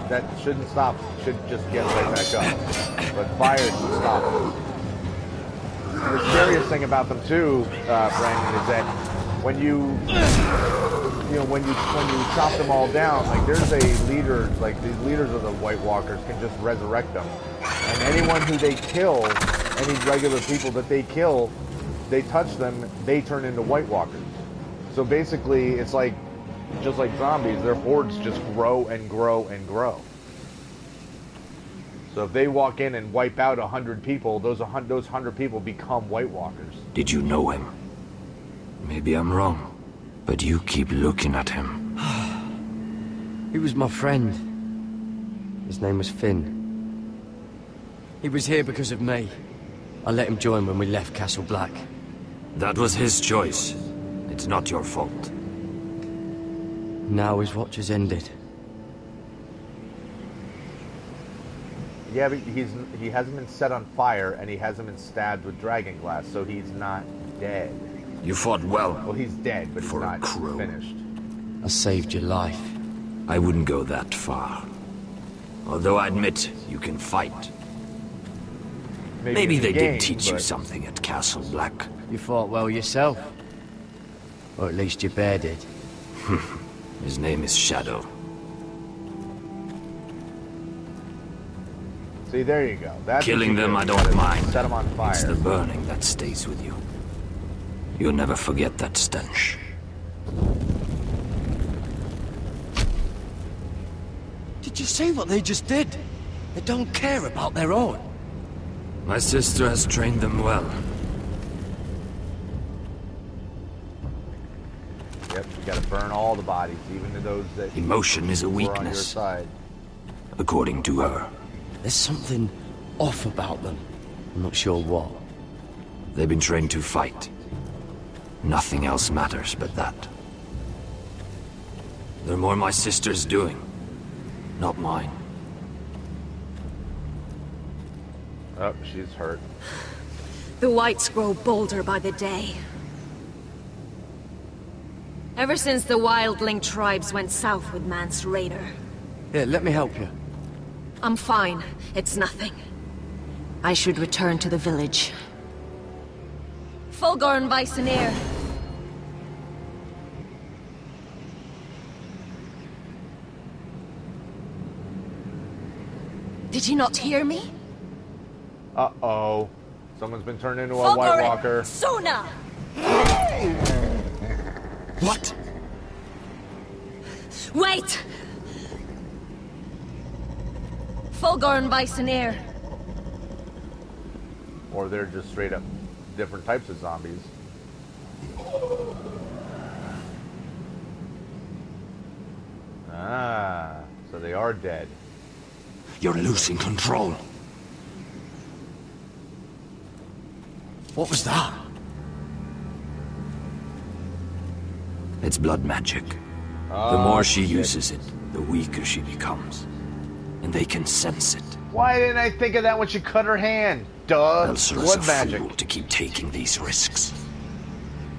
That shouldn't stop. It should just get right back up. But fire should stop it. The scariest thing about them too, Brandon, is that when you chop them all down, like there's a leader, like the leaders of the White Walkers can just resurrect them, and anyone who they kill, any regular people that they kill, they touch them, they turn into White Walkers. So basically, it's like. Just like zombies, their hordes just grow and grow and grow. So if they walk in and wipe out 100 people, those 100 people become White Walkers. Did you know him? Maybe I'm wrong, but you keep looking at him. He was my friend. His name was Finn. He was here because of me. I let him join when we left Castle Black. That was his choice. It's not your fault. Now his watch has ended. Yeah, but he hasn't been set on fire, and he hasn't been stabbed with dragon glass, so he's not dead. You fought well. Well, he's dead, but he's not finished. I saved your life. I wouldn't go that far. Although I admit, you can fight. Maybe they did teach you something at Castle Black. You fought well yourself. Or at least your bear did. His name is Shadow. See, there you go. That's killing them I don't mind. Set them on fire. It's the burning that stays with you. You'll never forget that stench. Did you see what they just did? They don't care about their own. My sister has trained them well. Yep, you gotta burn all the bodies, even to those that emotion is a were on your weakness, side. according to her. There's something off about them. I'm not sure what. They've been trained to fight. Nothing else matters but that. They're more my sister's doing, not mine. Oh, she's hurt. The whites grow bolder by the day. Ever since the wildling tribes went south with Mance Raider. Here, let me help you. I'm fine. It's nothing. I should return to the village. Fulgorn Vicenier. Did you not hear me? Uh-oh. Someone's been turned into a White Walker. Sona! What? Wait! Fulgorn Vicenier. Or they're just straight up different types of zombies. Ah, so they are dead. You're losing control. What was that? It's blood magic. The more she uses it, the weaker she becomes. And they can sense it. Why didn't I think of that when she cut her hand? Duh. Elsura's Blood a magic. fool to keep taking these risks.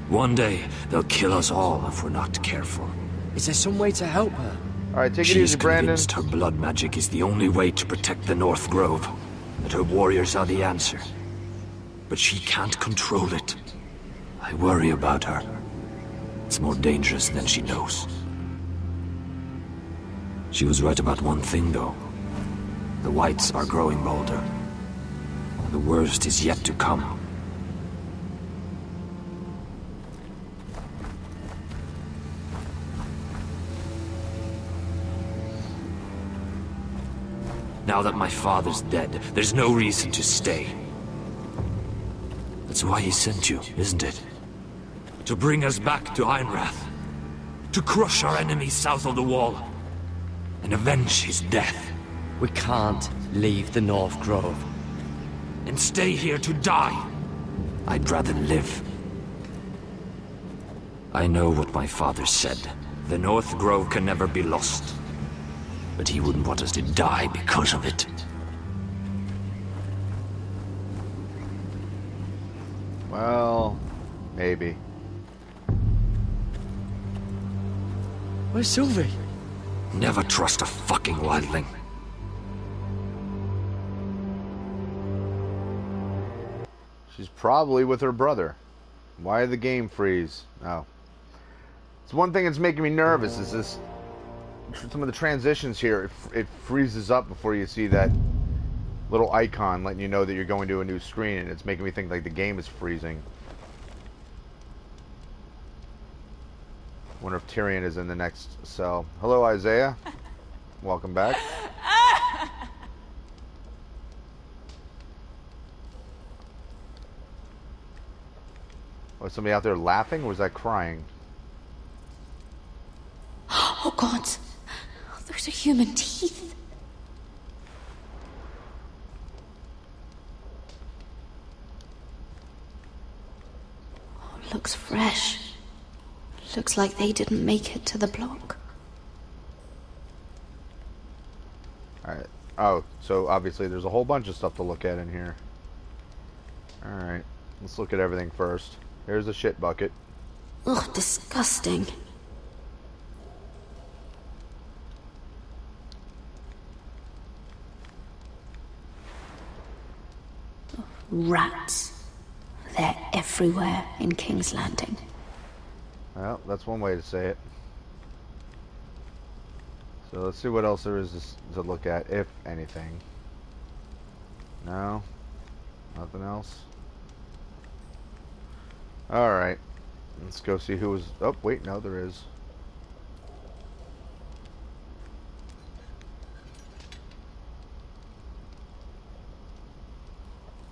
One day, they'll kill us all if we're not careful. Is there some way to help her? Alright, take it She's easy, Brandon. convinced her blood magic is the only way to protect the North Grove, that her warriors are the answer. But she can't control it. I worry about her. It's more dangerous than she knows. She was right about one thing, though. The Whites are growing bolder. The worst is yet to come. Now that my father's dead, there's no reason to stay. That's why he sent you, isn't it? To bring us back to Ironrath. To crush our enemies south of the Wall. And avenge his death. We can't leave the North Grove. And stay here to die. I'd rather live. I know what my father said. The North Grove can never be lost. But he wouldn't want us to die because of it. Well, maybe. Where's Sylvie? Never trust a fucking wildling. She's probably with her brother. Why did the game freeze? Oh. It's one thing that's making me nervous is this. Some of the transitions here, it freezes up before you see that little icon letting you know that you're going to a new screen, and it's making me think like the game is freezing. Wonder if Tyrion is in the next cell. Hello, Isaiah. Welcome back. Was somebody out there laughing, or was that crying? Oh, God. Those are human teeth. Oh, looks fresh. Looks like they didn't make it to the block. Alright. Oh, so obviously there's a whole bunch of stuff to look at in here. Alright. Let's look at everything first. Here's a shit bucket. Ugh, disgusting. Rats. They're everywhere in King's Landing. Well, that's one way to say it. So let's see what else there is to look at, if anything. No? Nothing else? Alright. Let's go see who was... Oh, wait, no, there is.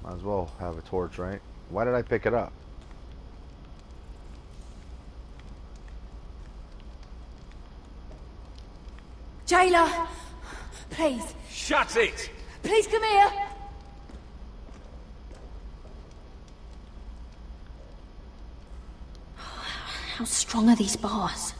Might as well have a torch, right? Why did I pick it up? Jailer! Please. Shut it! Please come here! How strong are these bars?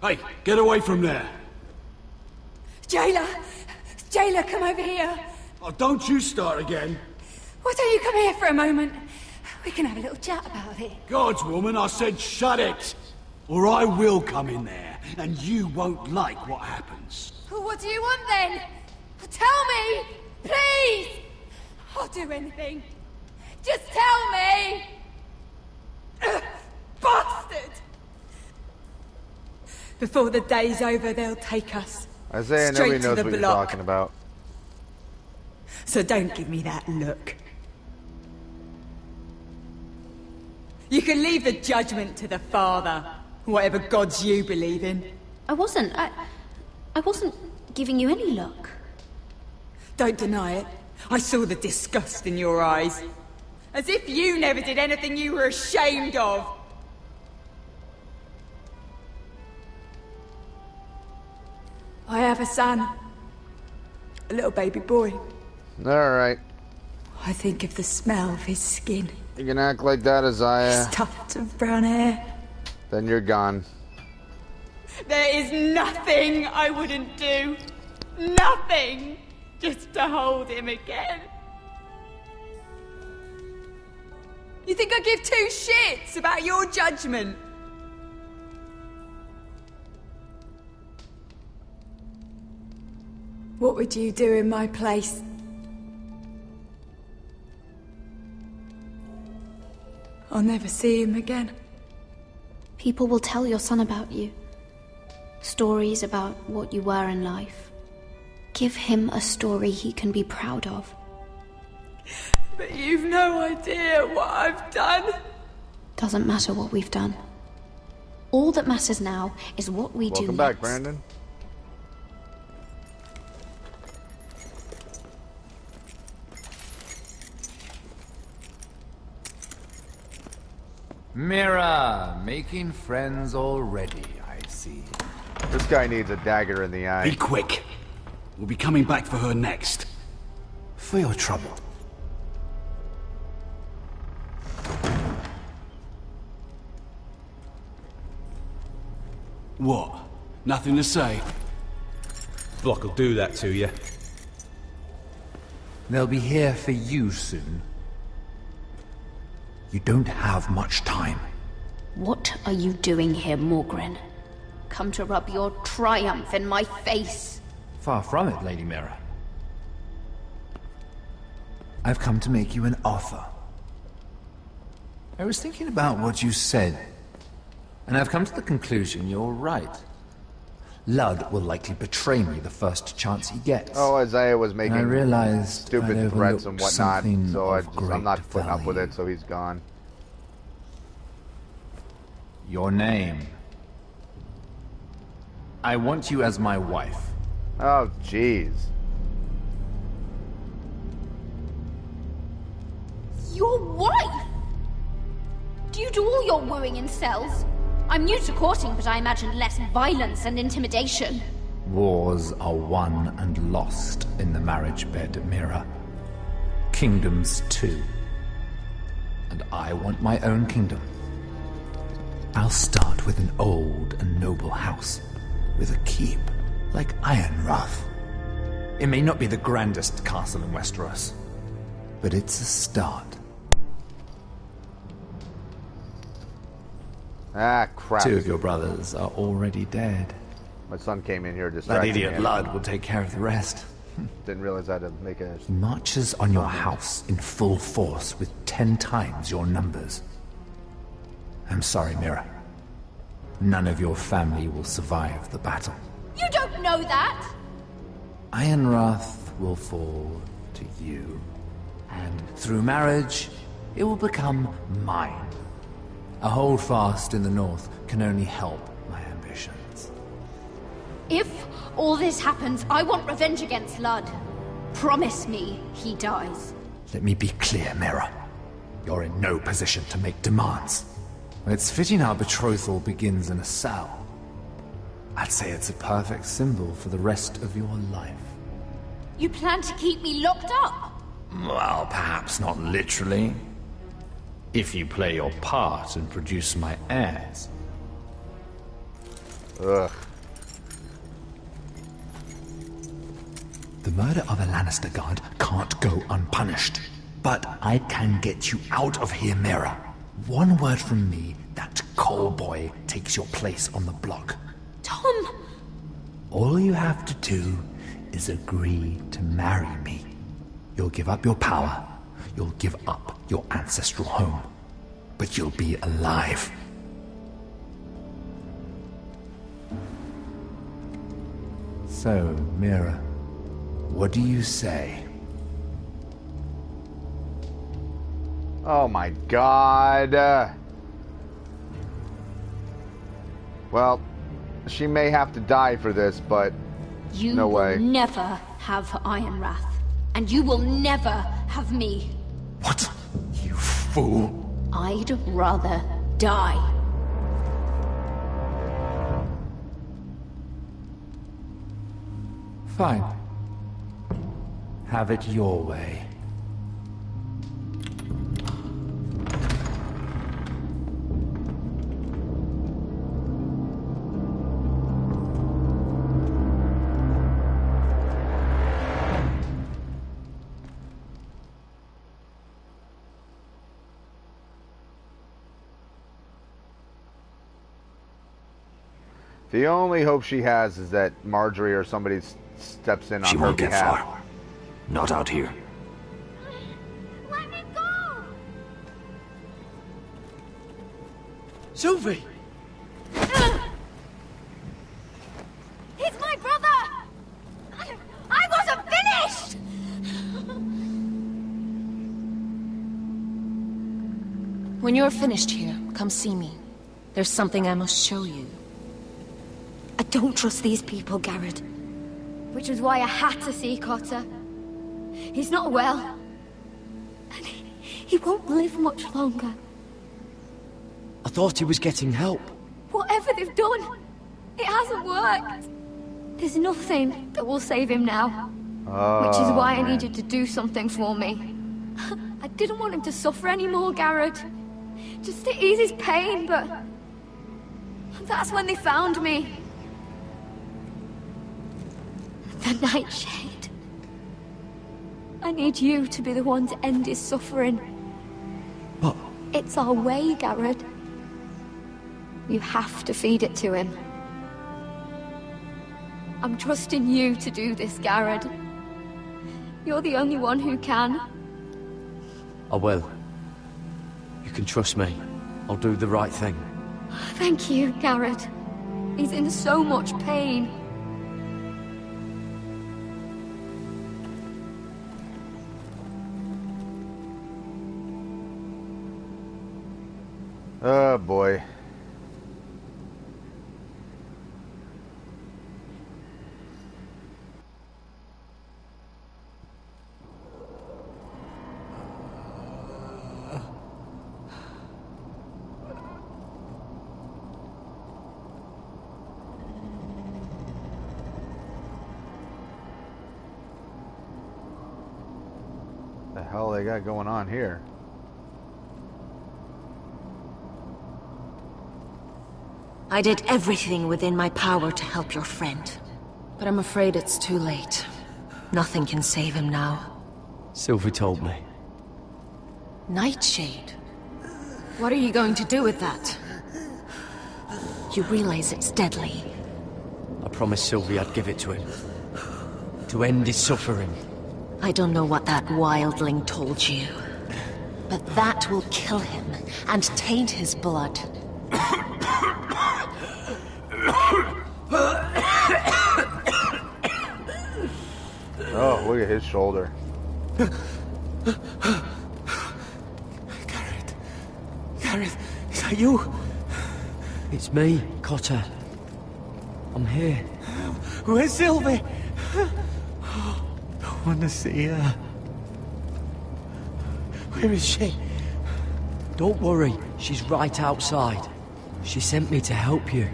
Hey, get away from there! Jailer! Jailer, come over here! Oh, don't you start again! Why don't you come here for a moment? We can have a little chat about it. Gods, woman, I said shut it! Or I will come in there, and you won't like what happens. Well, what do you want then? Tell me! Please! I'll do anything. Just tell me! Bastard! Before the day's over, they'll take us. Isaiah, straight nobody to knows the what you're block. talking about. So don't give me that look. You can leave the judgment to the Father, whatever gods you believe in. I wasn't giving you any look. Don't deny it. I saw the disgust in your eyes. As if you never did anything you were ashamed of. I have a son. A little baby boy. Alright. I think of the smell of his skin. You can act like that, Isaiah. His tufts of brown hair. Then you're gone. There is nothing I wouldn't do. Nothing! Just to hold him again. You think I give two shits about your judgment? What would you do in my place? I'll never see him again. People will tell your son about you. Stories about what you were in life. Give him a story he can be proud of. But you've no idea what I've done. Doesn't matter what we've done. All that matters now is what we do Welcome next. back, Brandon. Mira, making friends already, I see. This guy needs a dagger in the eye. Be quick. We'll be coming back for her next. For your trouble. What? Nothing to say? Block will do that to you. They'll be here for you soon. You don't have much time. What are you doing here, Morgren? Come to rub your triumph in my face. Far from it, Lady Mira. I've come to make you an offer. I was thinking about what you said, and I've come to the conclusion you're right. Ludd will likely betray me the first chance he gets. Oh, Isaiah was making I realized stupid threats and whatnot, so I'm not putting value. up with it, so he's gone. Your name. I want you as my wife. Oh, jeez. Your wife? Do you do all your wooing in cells? I'm new to courting, but I imagine less violence and intimidation. Wars are won and lost in the marriage bed, Mira. Kingdoms too. And I want my own kingdom. I'll start with an old and noble house, with a keep, like Ironrath. It may not be the grandest castle in Westeros, but it's a start. Ah, crap. Two of your brothers are already dead. My son came in here That distracting idiot him. Ludd will take care of the rest. Didn't realize I had to make a... He marches on your house in full force with 10 times your numbers. I'm sorry, Mira. None of your family will survive the battle. You don't know that! Ironrath will fall to you. And through marriage, it will become mine. A holdfast in the north can only help my ambitions. If all this happens, I want revenge against Ludd. Promise me he dies. Let me be clear, Mira. You're in no position to make demands. It's fitting our betrothal begins in a cell. I'd say it's a perfect symbol for the rest of your life. You plan to keep me locked up? Well, perhaps not literally. If you play your part and produce my heirs. Ugh. The murder of a Lannister guard can't go unpunished. But I can get you out of here, Mira. One word from me, that coal boy takes your place on the block. Tom! All you have to do is agree to marry me. You'll give up your power. You'll give up your ancestral home. But you'll be alive. So, Mira, what do you say? Oh my god. Well, she may have to die for this, but You no will way. never have Ironrath. And you will never have me. What? You fool. I'd rather die. Fine. Have it your way. The only hope she has is that Marjorie or somebody steps in on her behalf. She won't get far. Not out here. Let me go! Sylvie! He's my brother! I wasn't finished! When you're finished here, come see me. There's something I must show you. I don't trust these people, Garrett. Which was why I had to see Cotter. He's not well. And he won't live much longer. I thought he was getting help. Whatever they've done, it hasn't worked. There's nothing that will save him now. Which is why I need you to do something for me. I didn't want him to suffer anymore, Garrett. Just to ease his pain, but... that's when they found me. The Nightshade. I need you to be the one to end his suffering. But... it's our way, Garrett. You have to feed it to him. I'm trusting you to do this, Garrett. You're the only one who can. I will. You can trust me. I'll do the right thing. Thank you, Garrett. He's in so much pain. Oh boy. The hell they got going on here? I did everything within my power to help your friend. But I'm afraid it's too late. Nothing can save him now. Sylvie told me. Nightshade? What are you going to do with that? You realize it's deadly. I promised Sylvie I'd give it to him. To end his suffering. I don't know what that wildling told you. But that will kill him and taint his blood. Oh, look at his shoulder. Garrett, is that you? It's me, Cotter. I'm here. Where's Sylvie? I want to see her. Where is she? Don't worry, she's right outside. She sent me to help you.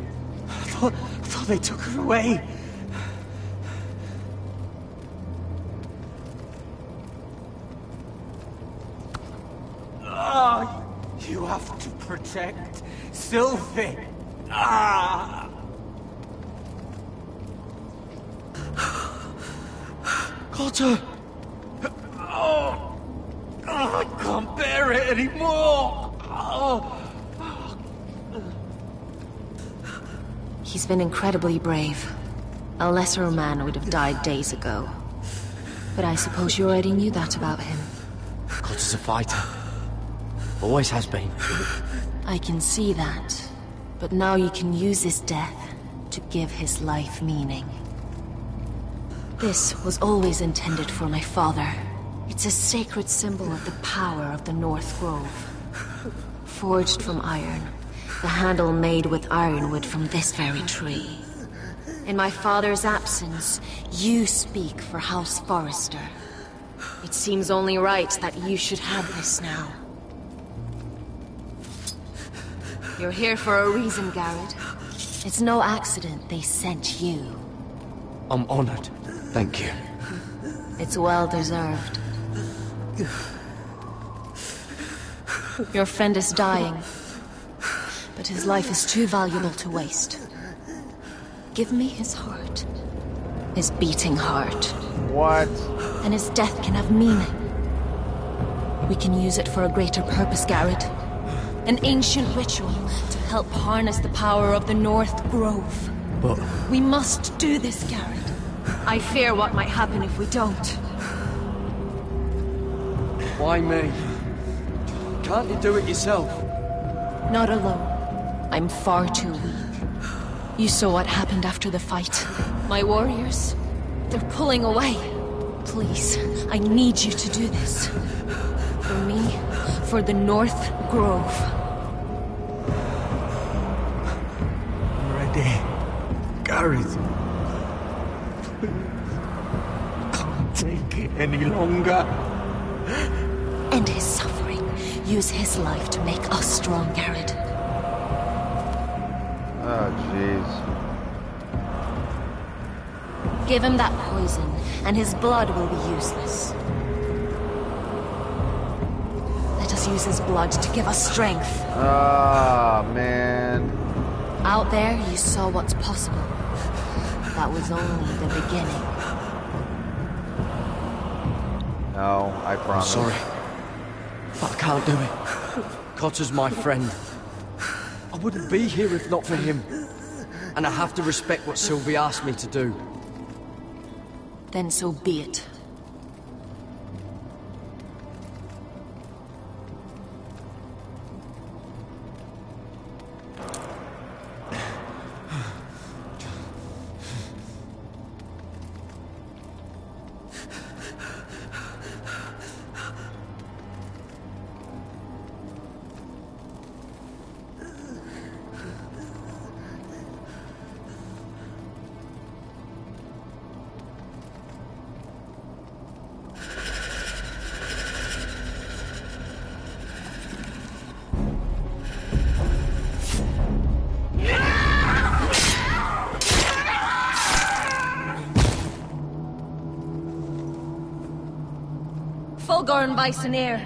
I thought they took her away. Ah, you have to protect Sylvie. Ah! Cotter! Oh, I can't bear it anymore. Oh. He's been incredibly brave. A lesser man would have died days ago. But I suppose you already knew that about him. Cotter's a fighter. Always has been. I can see that. But now you can use his death to give his life meaning. This was always intended for my father. It's a sacred symbol of the power of the North Grove. Forged from iron. The handle made with ironwood from this very tree. In my father's absence, you speak for House Forrester. It seems only right that you should have this now. You're here for a reason, Garrett. It's no accident they sent you. I'm honored. Thank you. It's well deserved. Your friend is dying. But his life is too valuable to waste. Give me his heart. His beating heart. What? And his death can have meaning. We can use it for a greater purpose, Garrett. An ancient ritual to help harness the power of the North Grove. but... We must do this, Garrett. I fear what might happen if we don't. Why me? Can't you do it yourself? Not alone. I'm far too weak. You saw what happened after the fight. My warriors, they're pulling away. Please, I need you to do this. For me, for the North Grove. I'm ready. Gareth. Can't take it any longer. End his suffering. Use his life to make us strong, Garrett. Oh, jeez. Give him that poison, and his blood will be useless. Let us use his blood to give us strength. Ah, man. Out there, you saw what's possible. That was only the beginning. No, I promise. I'm sorry, but I can't do it. Cotter's my friend. I wouldn't be here if not for him. And I have to respect what Sylvie asked me to do. Then so be it. Fulgorn Bisoneer.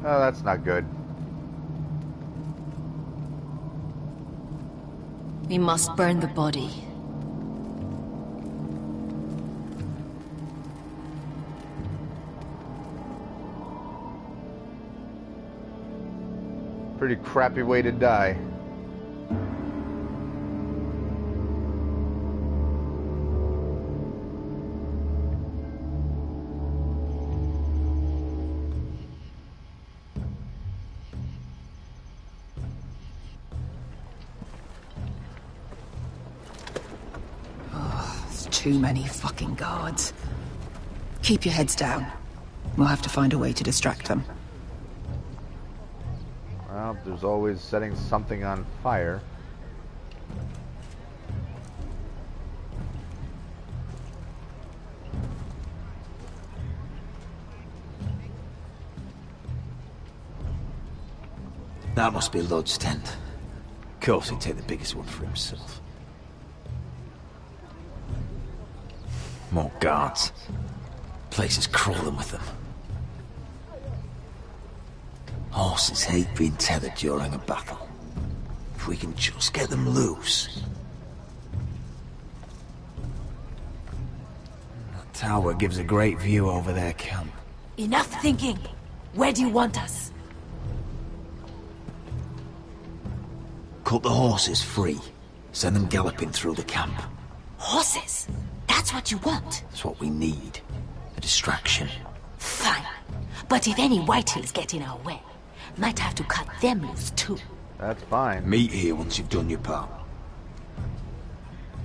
Oh, that's not good. We must burn the body. Pretty crappy way to die. Too many fucking guards. Keep your heads down. We'll have to find a way to distract them. Well, there's always setting something on fire. That must be Lud's tent. Of course he'd take the biggest one for himself. More guards. Place is crawling with them. Horses hate being tethered during a battle. If we can just get them loose. That tower gives a great view over their camp. Enough thinking. Where do you want us? Cut the horses free. Send them galloping through the camp. Horses? That's what you want? That's what we need. A distraction. Fine. But if any whitehills get in our way, might have to cut them loose too. That's fine. Meet here once you've done your part.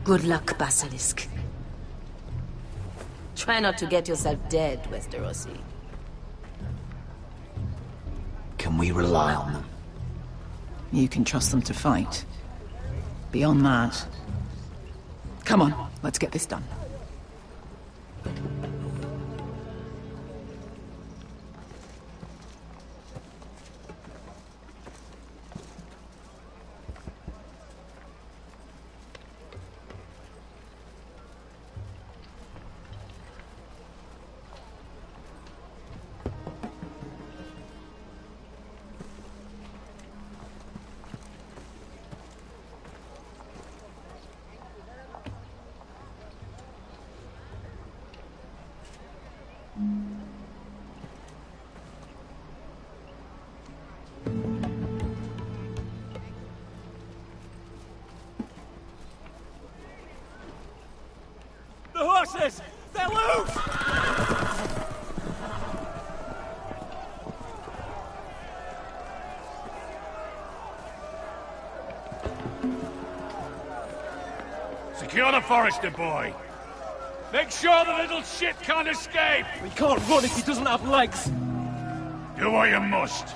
Good luck, Basilisk. Try not to get yourself dead, Westerosi. Can we rely on them? You can trust them to fight. Beyond that... Come on, let's get this done. Secure the Forester boy. Make sure the little shit can't escape. We can't run if he doesn't have legs. Do what you must.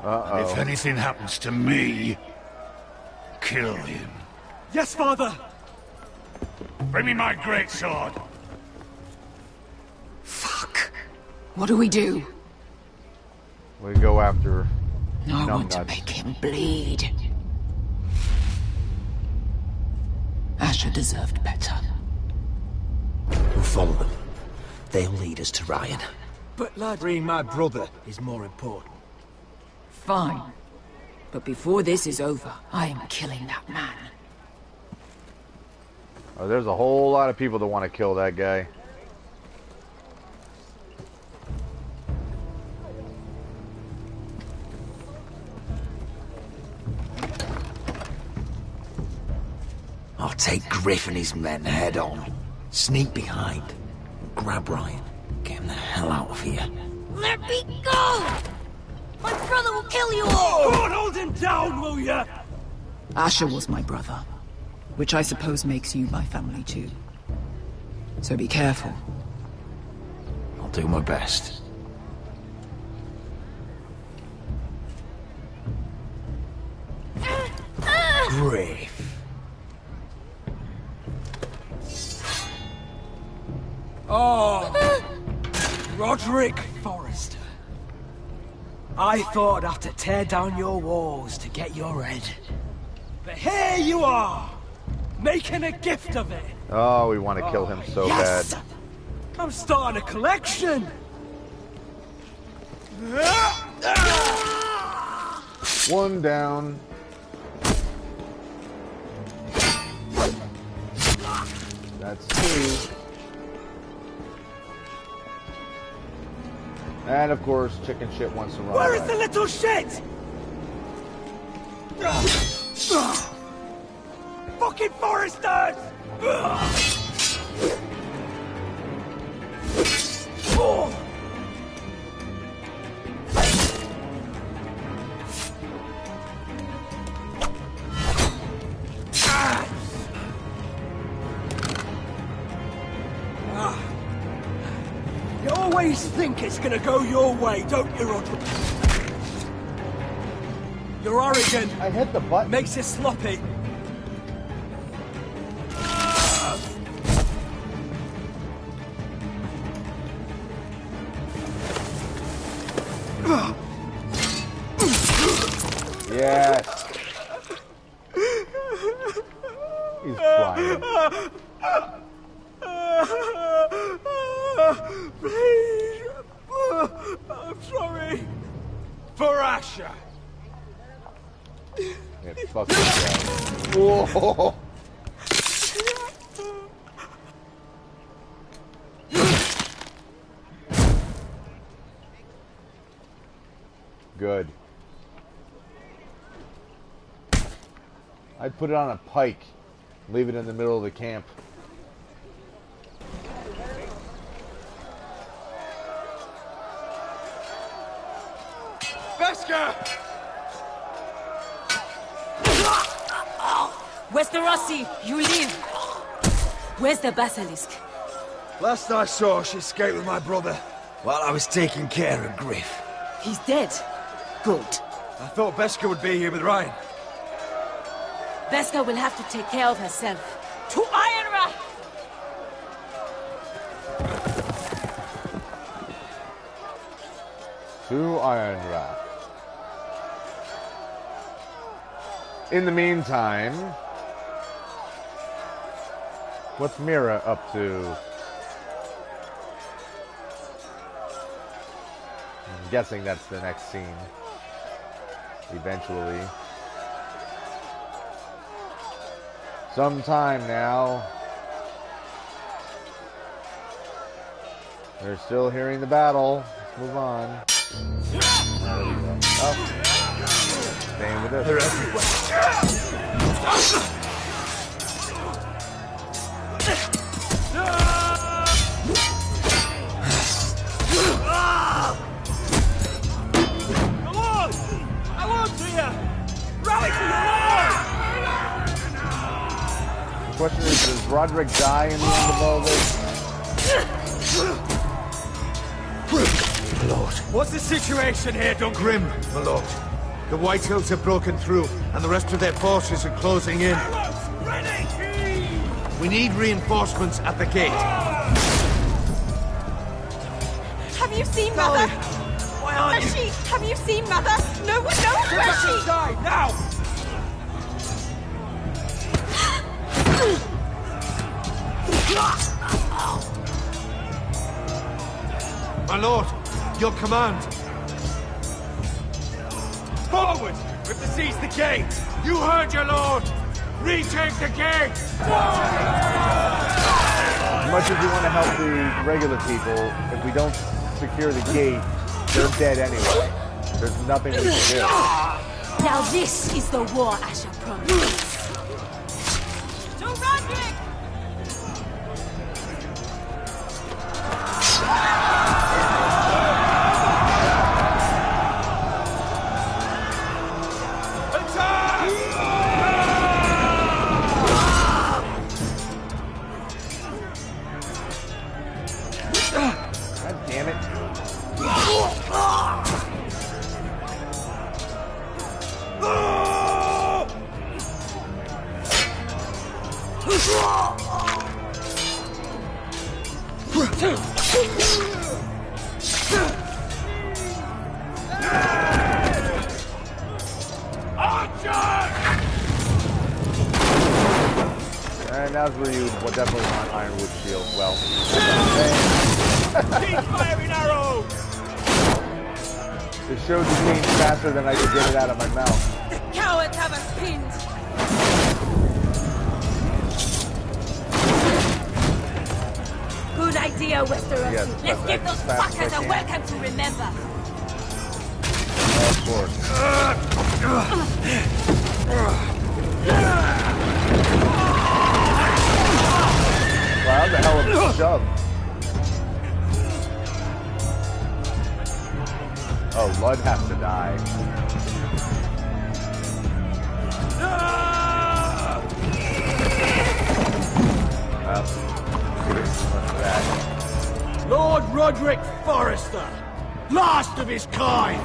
Uh-oh. If anything happens to me, kill him. Yes, Father. Bring me my greatsword. Fuck. What do we do? We go after I want to numbnuts. make him bleed. Asher deserved better. We'll follow them. They'll lead us to Ryan. But lad... Freeing my brother is more important. Fine. But before this is over, I am killing that man. Oh, there's a whole lot of people that want to kill that guy. I'll take Griff and his men head on. Sneak behind. Grab Ryan. Get him the hell out of here. Let me go! My brother will kill you all! Go on, hold him down, will ya? Asher was my brother, which I suppose makes you my family too. So be careful. I'll do my best. Griff. Oh, Roderick Forrester. I thought I'd have to tear down your walls to get your head. But here you are, making a gift of it. Oh, we want to kill him so yes! bad. I'm starting a collection. One down. That's two. And of course, chicken shit wants to run Where away. is the little shit? Fucking Foresters! Oh. You always think it's gonna go your way, don't you, Roderick? You're arrogant. I hit the button. Makes you sloppy. Yes. He's crying. Please. I'm sorry. For Asher. Yeah, fuck this guy. Whoa. Good. I'd put it on a pike. Leave it in the middle of the camp. Veska! Westerosi, you live! Where's the basilisk? Last I saw, she escaped with my brother while I was taking care of Griff. He's dead. Good. I thought Beska would be here with Ryan. Veska will have to take care of herself. To Ironra! To Ironra. In the meantime, what's Mira up to? I'm guessing that's the next scene. Eventually. Sometime now. They're still hearing the battle. Let's move on. There we go. Oh. Staying with us. They're everywhere. Come on! I want to you! Rally to your lord! The question is, does Roderick die in the end of all this? My lord. What's the situation here, Duncan? Grim, my lord. The White Hills have broken through, and the rest of their forces are closing in. We need reinforcements at the gate. Have you seen Mother? Why aren't you? Have you seen Mother? No one knows where she... Die, now! My lord, your command. Forward! We have to seize the gate! You heard your lord! Retake the gate! As much as we want to help the regular people, if we don't secure the gate, they're dead anyway. There's nothing we can do. Now this is the war Asher promised. To Roderick! God damn it. And now's where you would definitely want Ironwood shield. Well, Keep firing arrows! it showed the change faster than I could get it out of my mouth. The cowards have us pinned! Good idea, Westeros. Yes, Let's give those fuckers a welcome to remember. Of course. Wow, that was a hell of a shove. Oh, Lud has to die. Lord Roderick Forrester, last of his kind.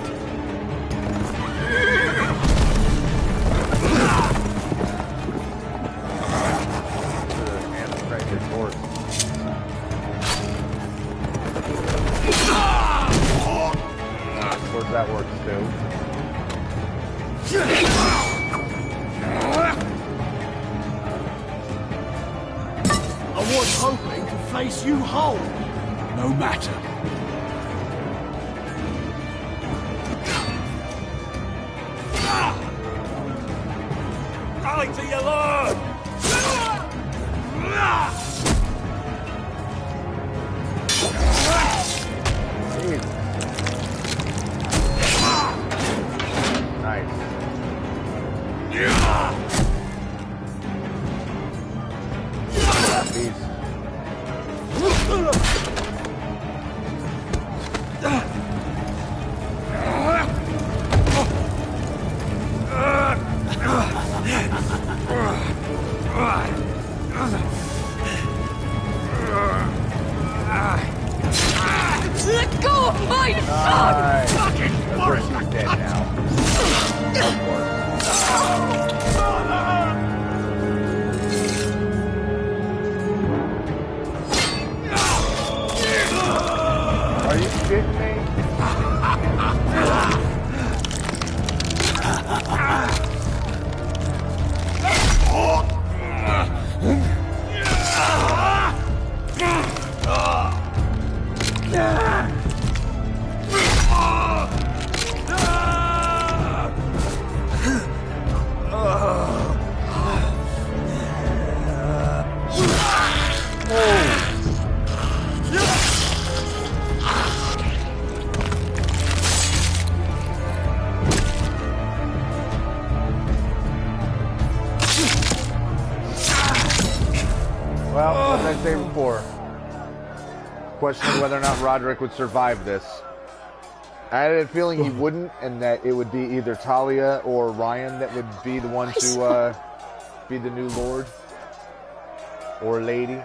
Of course, that works too. I was hoping to face you whole. No matter. Rally to your lord! Nice. Peace. Let go of my son! Of course he's dead now. Of course. Are you kidding me? Well, as I say before, questioning whether or not Roderick would survive this. I had a feeling he wouldn't, and that it would be either Talia or Ryan that would be the one to be the new lord. or lady.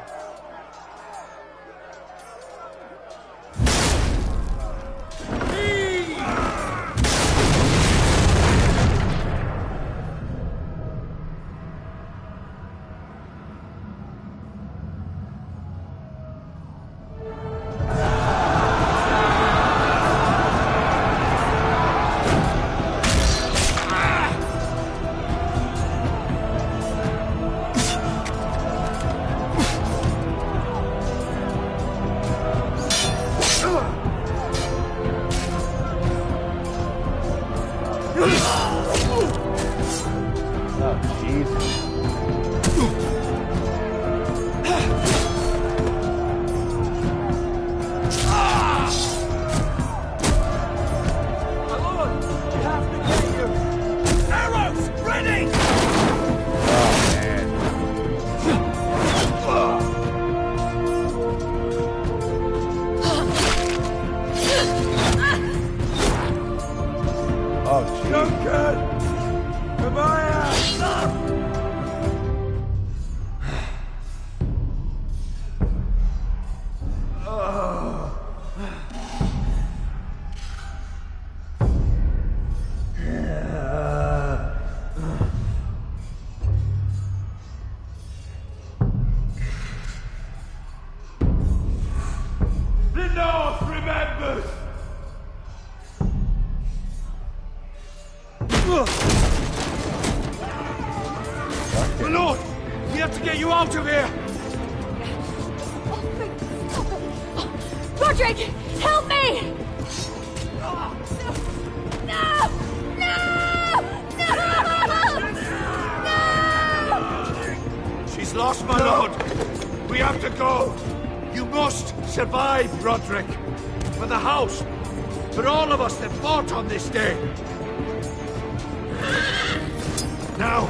My lord! We have to get you out of here! Roderick! Help me! No! No! No! She's lost, my lord! We have to go! You must survive, Roderick! For the house! For all of us that fought on this day! Now!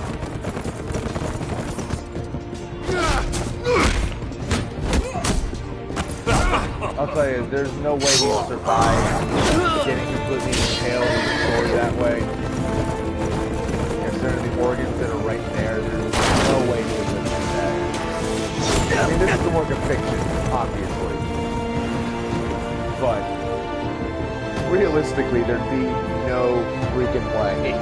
I'll tell you, there's no way he'll survive getting completely impaled with a sword that way. Considering the organs that are right there, there's no way he would live through that. I mean, this is the work of fiction, obviously. But realistically, there'd be no freaking way.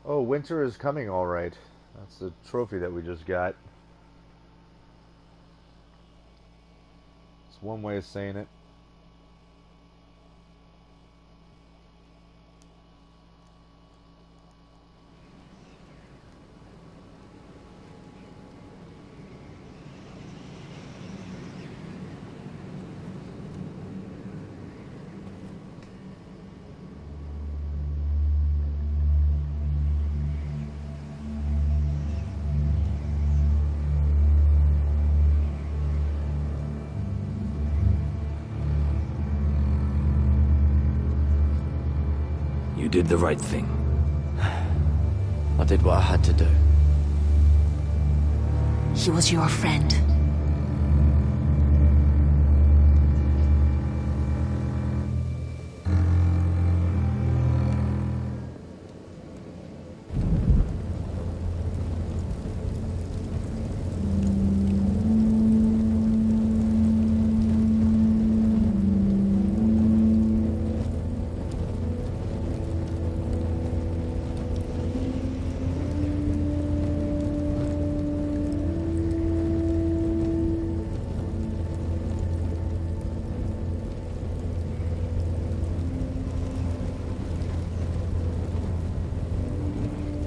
Oh, winter is coming, all right. That's the trophy that we just got. It's one way of saying it. You did the right thing. I did what I had to do. He was your friend.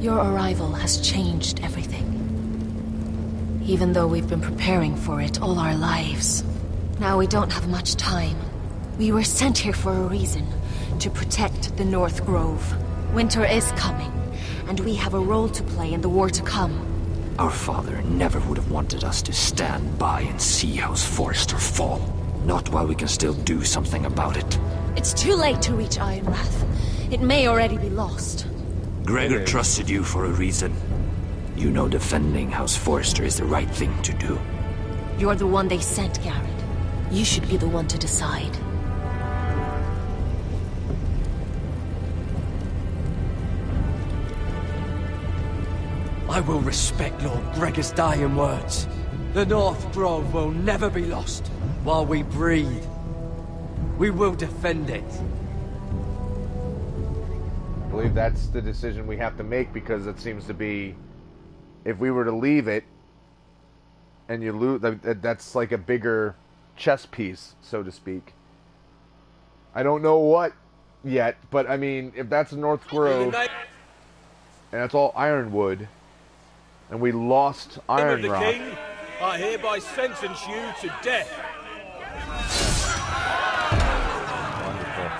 Your arrival has changed everything. Even though we've been preparing for it all our lives. Now we don't have much time. We were sent here for a reason. To protect the North Grove. Winter is coming, and we have a role to play in the war to come. Our father never would have wanted us to stand by and see House Forrester fall. Not while we can still do something about it. It's too late to reach Ironrath. It may already be lost. Gregor trusted you for a reason. You know defending House Forrester is the right thing to do. You're the one they sent, Garrett. You should be the one to decide. I will respect Lord Gregor's dying words. The North Grove will never be lost while we breathe. We will defend it. I believe that's the decision we have to make, because it seems to be, if we were to leave it and you lose, that's like a bigger chess piece, so to speak. I don't know what yet, but I mean, if that's North Grove and that's all ironwood, and we lost Iron Rock. King, I hereby sentence you to death. Wonderful.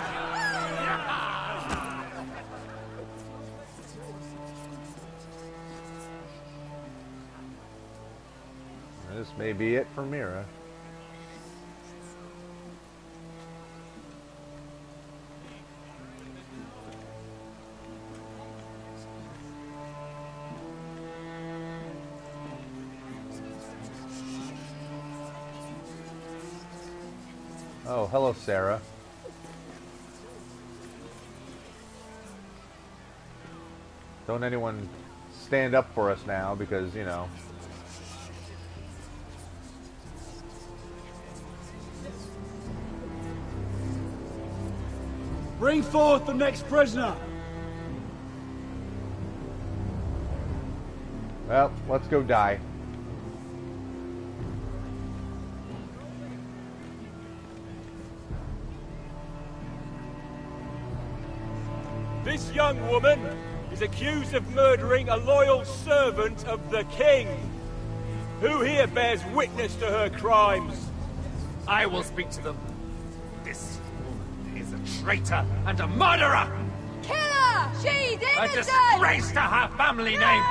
This may be it for Mira. Oh, hello, Sarah. Don't anyone stand up for us now, because, you know. Bring forth the next prisoner! Well, let's go die. This young woman is accused of murdering a loyal servant of the king. Who here bears witness to her crimes? I will speak to them. This woman is a traitor and a murderer! Kill her! She's A innocent! disgrace to her family name!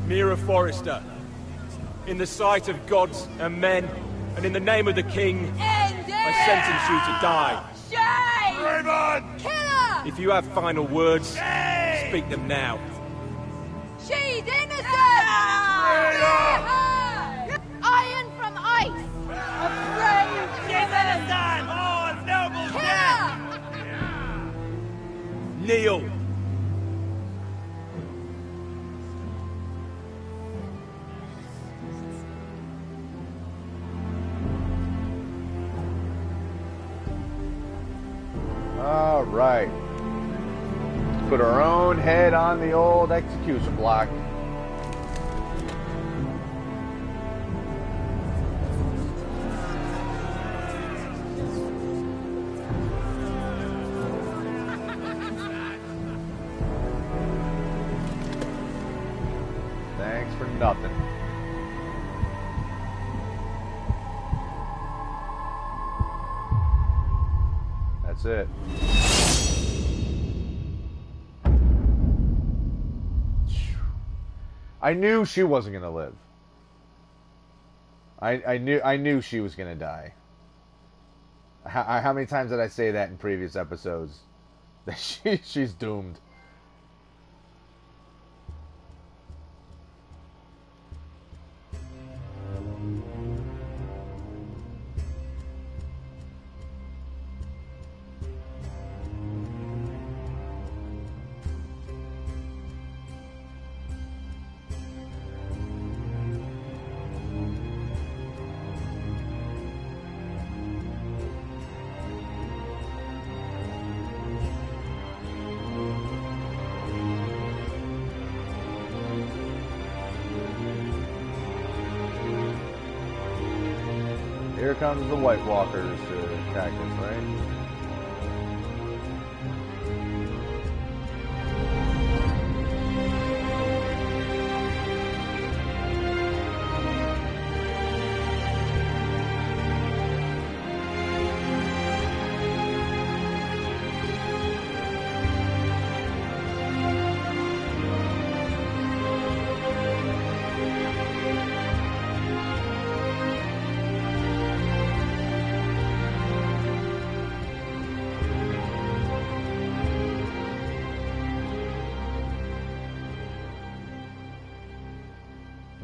Mira Forrester, in the sight of gods and men, and in the name of the king, I sentence you to die. Shame! Raymond! Kill her! If you have final words, speak them now. She's innocent! Her! Iron from ice! A brave woman! Oh, noble Kill her! Kneel! All right. Let's put our own head on the old execution block. Thanks for nothing. That's it. I knew she wasn't gonna live. I knew she was gonna die. How many times did I say that in previous episodes? That she's doomed. Here comes the White Walkers to attack us, right?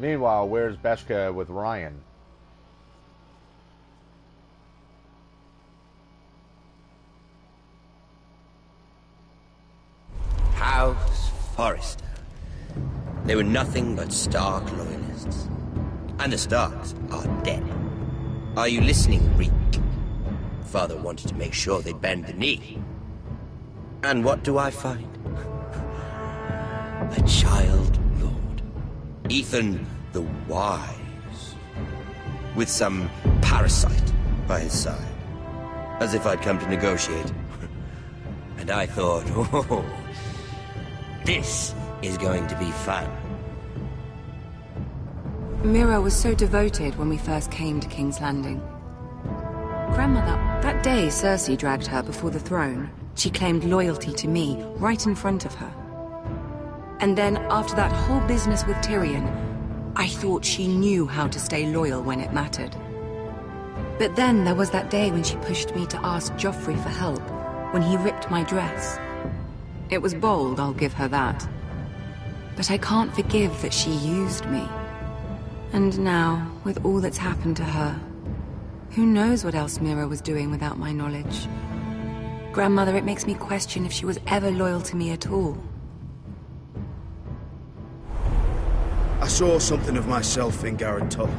Meanwhile, where's Beshka with Ryan? House Forrester. They were nothing but Stark loyalists. And the Starks are dead. Are you listening, Reek? Father wanted to make sure they'd bend the knee. And what do I find? A child lord. Ethan the Wise. With some parasite by his side. As if I'd come to negotiate. And I thought, oh, this is going to be fun. Mira was so devoted when we first came to King's Landing. Grandmother, that day Cersei dragged her before the throne, she claimed loyalty to me right in front of her. And then, after that whole business with Tyrion, I thought she knew how to stay loyal when it mattered. But then there was that day when she pushed me to ask Joffrey for help, when he ripped my dress. It was bold, I'll give her that. But I can't forgive that she used me. And now, with all that's happened to her, who knows what else Mira was doing without my knowledge? Grandmother, it makes me question if she was ever loyal to me at all. I saw something of myself in Garrett Tull.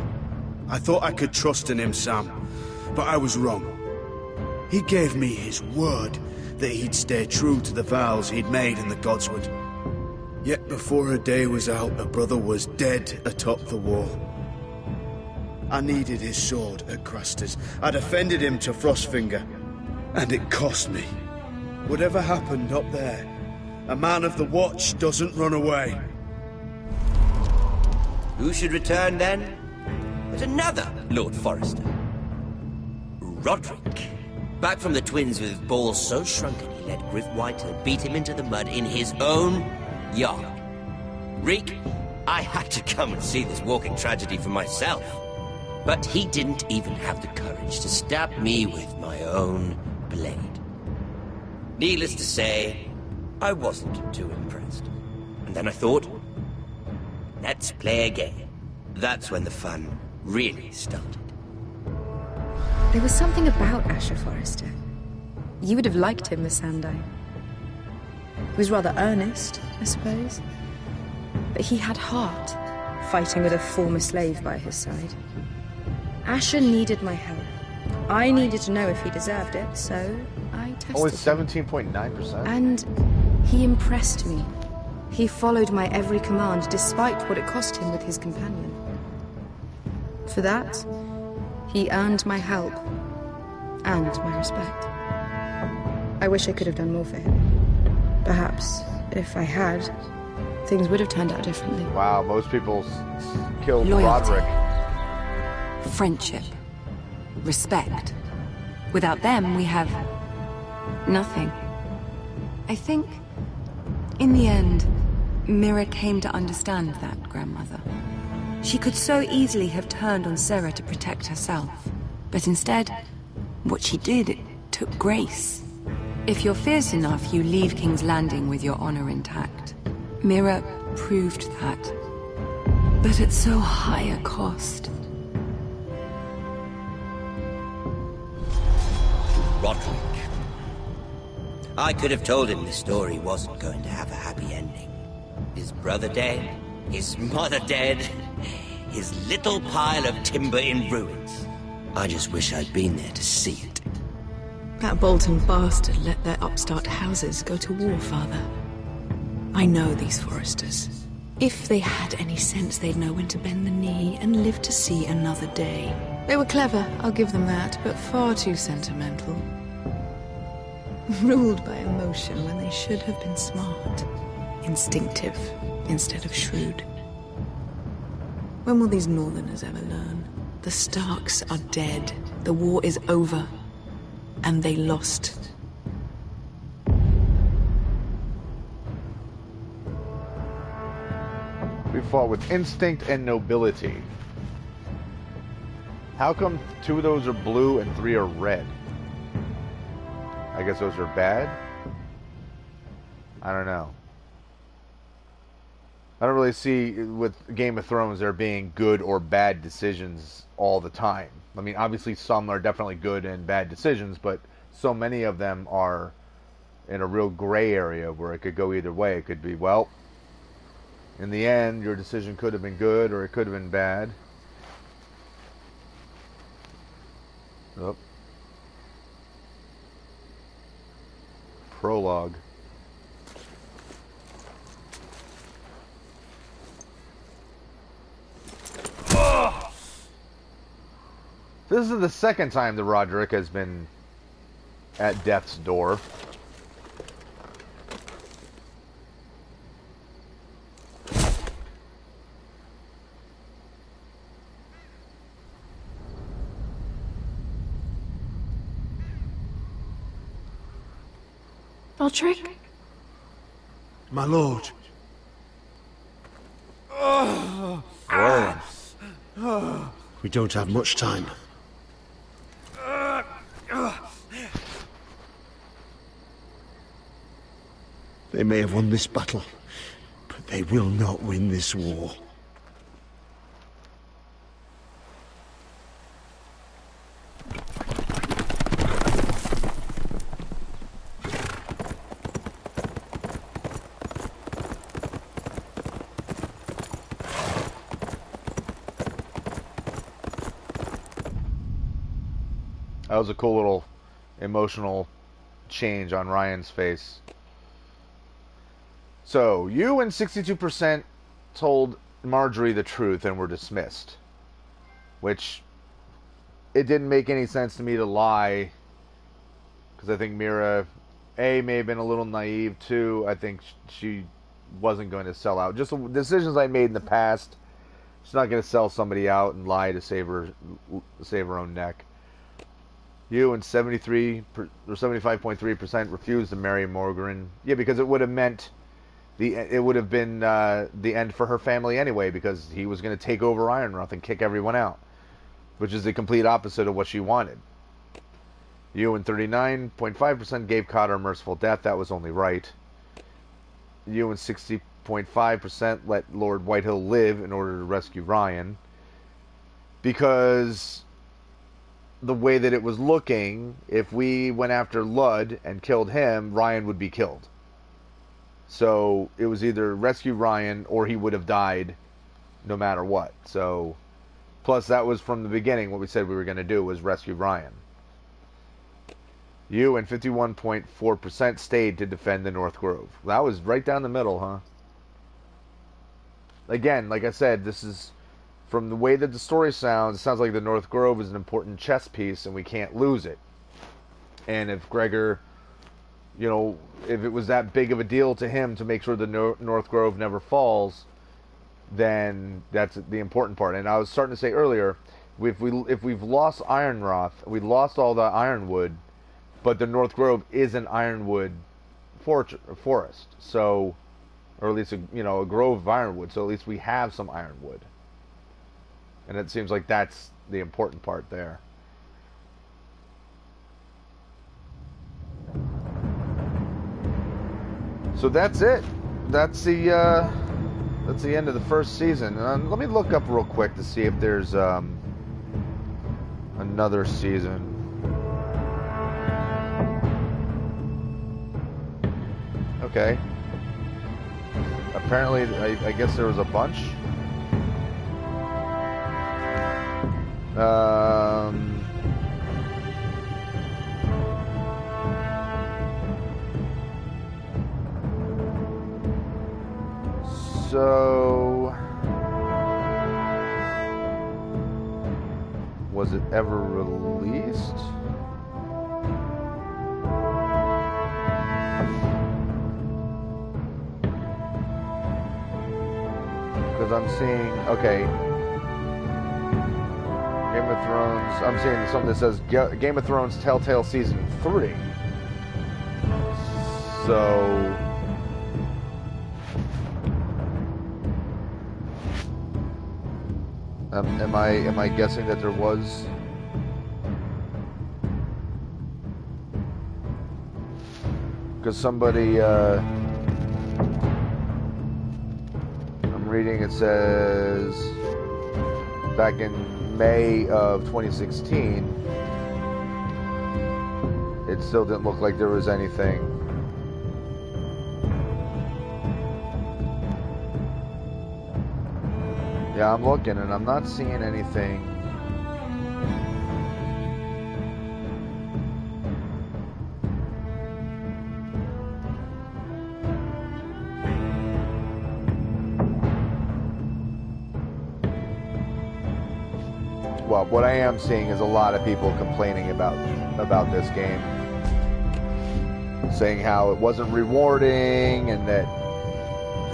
I thought I could trust in him, Sam, but I was wrong. He gave me his word that he'd stay true to the vows he'd made in the Godswood. Yet before a day was out, a brother was dead atop the wall. I needed his sword at Craster's. I defended him to Frostfinger, and it cost me. Whatever happened up there, a man of the Watch doesn't run away. Who should return then? But another Lord Forrester. Roderick. Back from the Twins with balls so shrunken he let Griff Whitehill beat him into the mud in his own yard. Reek, I had to come and see this walking tragedy for myself. But he didn't even have the courage to stab me with my own blade. Needless to say, I wasn't too impressed. And then I thought, let's play a game. That's when the fun really started. There was something about Asher Forrester. You would have liked him, Miss Sandine. He was rather earnest, I suppose. But he had heart, fighting with a former slave by his side. Asher needed my help. I needed to know if he deserved it, so I tested Only him. 17.9%. And he impressed me. He followed my every command, despite what it cost him with his companion. For that, he earned my help and my respect. I wish I could have done more for him. Perhaps, if I had, things would have turned out differently. Wow, most people killed Loyalty. Roderick. Friendship. Respect. Without them, we have nothing. I think, in the end, Mira came to understand that, Grandmother. She could so easily have turned on Sarah to protect herself. But instead, what she did, it took grace. If you're fierce enough, you leave King's Landing with your honor intact. Mira proved that. But at so high a cost. Roderick. I could have told him this story wasn't going to have a happy ending. His brother dead, his mother dead, his little pile of timber in ruins. I just wish I'd been there to see it. That Bolton bastard let their upstart houses go to war, Father. I know these Forresters. If they had any sense, they'd know when to bend the knee and live to see another day. They were clever, I'll give them that, but far too sentimental. Ruled by emotion when they should have been smart. Instinctive instead of shrewd. When will these Northerners ever learn? The Starks are dead. The war is over. And they lost. We fought with instinct and nobility. How come 2 of those are blue and 3 are red? I guess those are bad? I don't know. I don't really see with Game of Thrones there being good or bad decisions all the time. I mean, obviously some are definitely good and bad decisions, but so many of them are in a real gray area where it could go either way. It could be, well, in the end, your decision could have been good or it could have been bad. Oh. Prologue. This is the second time that Roderick has been at death's door. Roderick? My lord. We don't have much time. They may have won this battle, but they will not win this war. That was a cool little emotional change on Ryan's face. So, you and 62% told Marjorie the truth and were dismissed. Which, it didn't make any sense to me to lie. Because I think Mira, A, may have been a little naive. 2, I think she wasn't going to sell out. Just the decisions I made in the past. She's not going to sell somebody out and lie to save her own neck. You and 75.3% refused to marry Morgan. Yeah, because it would have meant it would have been the end for her family anyway, because he was going to take over Ironroth and kick everyone out, which is the complete opposite of what she wanted. You and 39.5% gave Cotter a merciful death. That was only right. You and 60.5% let Lord Whitehill live in order to rescue Ryan, because the way that it was looking, if we went after Ludd and killed him, Ryan would be killed. So it was either rescue Ryan or he would have died no matter what. So, plus that was from the beginning what we said we were going to do was rescue Ryan. You and 51.4% stayed to defend the North Grove. That was right down the middle, huh? Again, like I said, this is, from the way that the story sounds, it sounds like the North Grove is an important chess piece and we can't lose it. And if Gregor, you know, if it was that big of a deal to him to make sure the North Grove never falls, then that's the important part. And I was starting to say earlier, if we've lost Ironroth, we lost all the ironwood, but the North Grove is an ironwood forest, so, or at least a grove of ironwood. So at least we have some ironwood, and it seems like that's the important part there. So that's it. That's the end of the first season. Let me look up real quick to see if there's another season. Okay. Apparently, I guess there was a bunch. So, was it ever released? Because I'm seeing, okay, Game of Thrones, I'm seeing something that says Game of Thrones Telltale Season 3. So, am I guessing that there was? Because somebody, I'm reading, it says back in May of 2016, it still didn't look like there was anything. Yeah, I'm looking and I'm not seeing anything. Well, what I am seeing is a lot of people complaining about this game, saying how it wasn't rewarding and that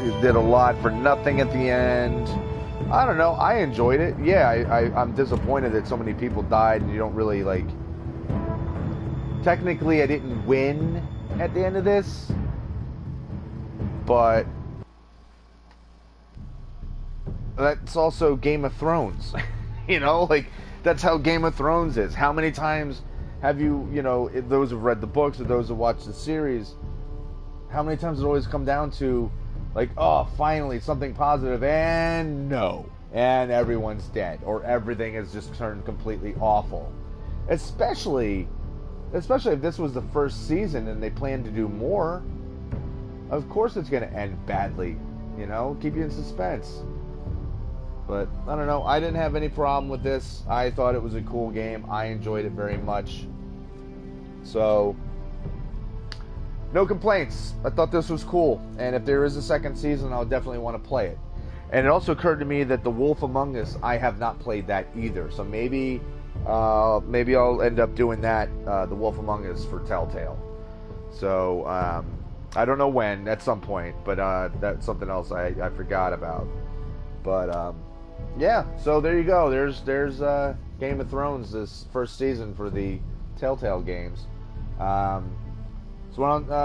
it did a lot for nothing at the end. I don't know. I enjoyed it. Yeah, I'm disappointed that so many people died and you don't really, like... Technically, I didn't win at the end of this, but that's also Game of Thrones. You know, like, that's how Game of Thrones is. How many times have you, you know, those who've read the books or those who watch the series, how many times does it always come down to, like, oh, finally, something positive, and no. And everyone's dead. Or everything has just turned completely awful. Especially if this was the first season and they plan to do more. Of course it's going to end badly. You know, keep you in suspense. But, I don't know, I didn't have any problem with this. I thought it was a cool game. I enjoyed it very much. So, no complaints. I thought this was cool. And if there is a second season, I'll definitely want to play it. And it also occurred to me that The Wolf Among Us, I have not played that either. So maybe I'll end up doing that, The Wolf Among Us for Telltale. So, I don't know when, at some point. But that's something else I forgot about. But, yeah, so there you go. There's Game of Thrones, this first season for the Telltale games. So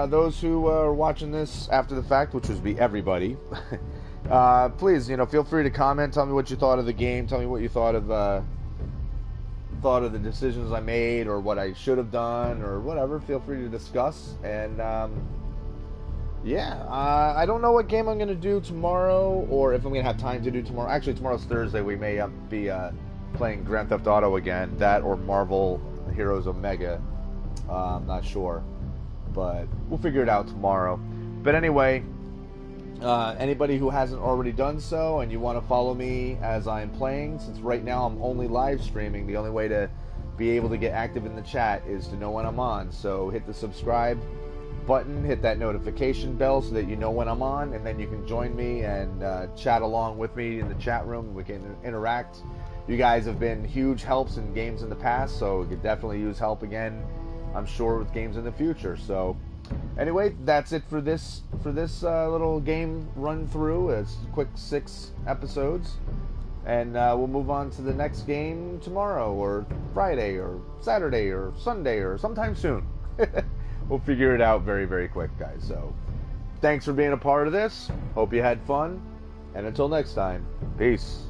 those who are watching this after the fact, which would be everybody, please, you know, feel free to comment. Tell me what you thought of the game. Tell me what you thought of the decisions I made or what I should have done or whatever. Feel free to discuss. And yeah, I don't know what game I'm going to do tomorrow or if I'm going to have time to do tomorrow. Actually, tomorrow's Thursday. We may be playing Grand Theft Auto again. That or Marvel Heroes Omega. I'm not sure. But we'll figure it out tomorrow. But anyway, anybody who hasn't already done so and you want to follow me as I'm playing, since right now I'm only live streaming, the only way to be able to get active in the chat is to know when I'm on. So hit the subscribe button, hit that notification bell so that you know when I'm on, and then you can join me and chat along with me in the chat room. We can interact. You guys have been huge helps in games in the past, so we could definitely use help again, I'm sure, with games in the future. So anyway, that's it for this little game run through. It's a quick 6 episodes, and we'll move on to the next game tomorrow or Friday or Saturday or Sunday or sometime soon. We'll figure it out very, very quick, guys. So thanks for being a part of this. Hope you had fun, and until next time, peace.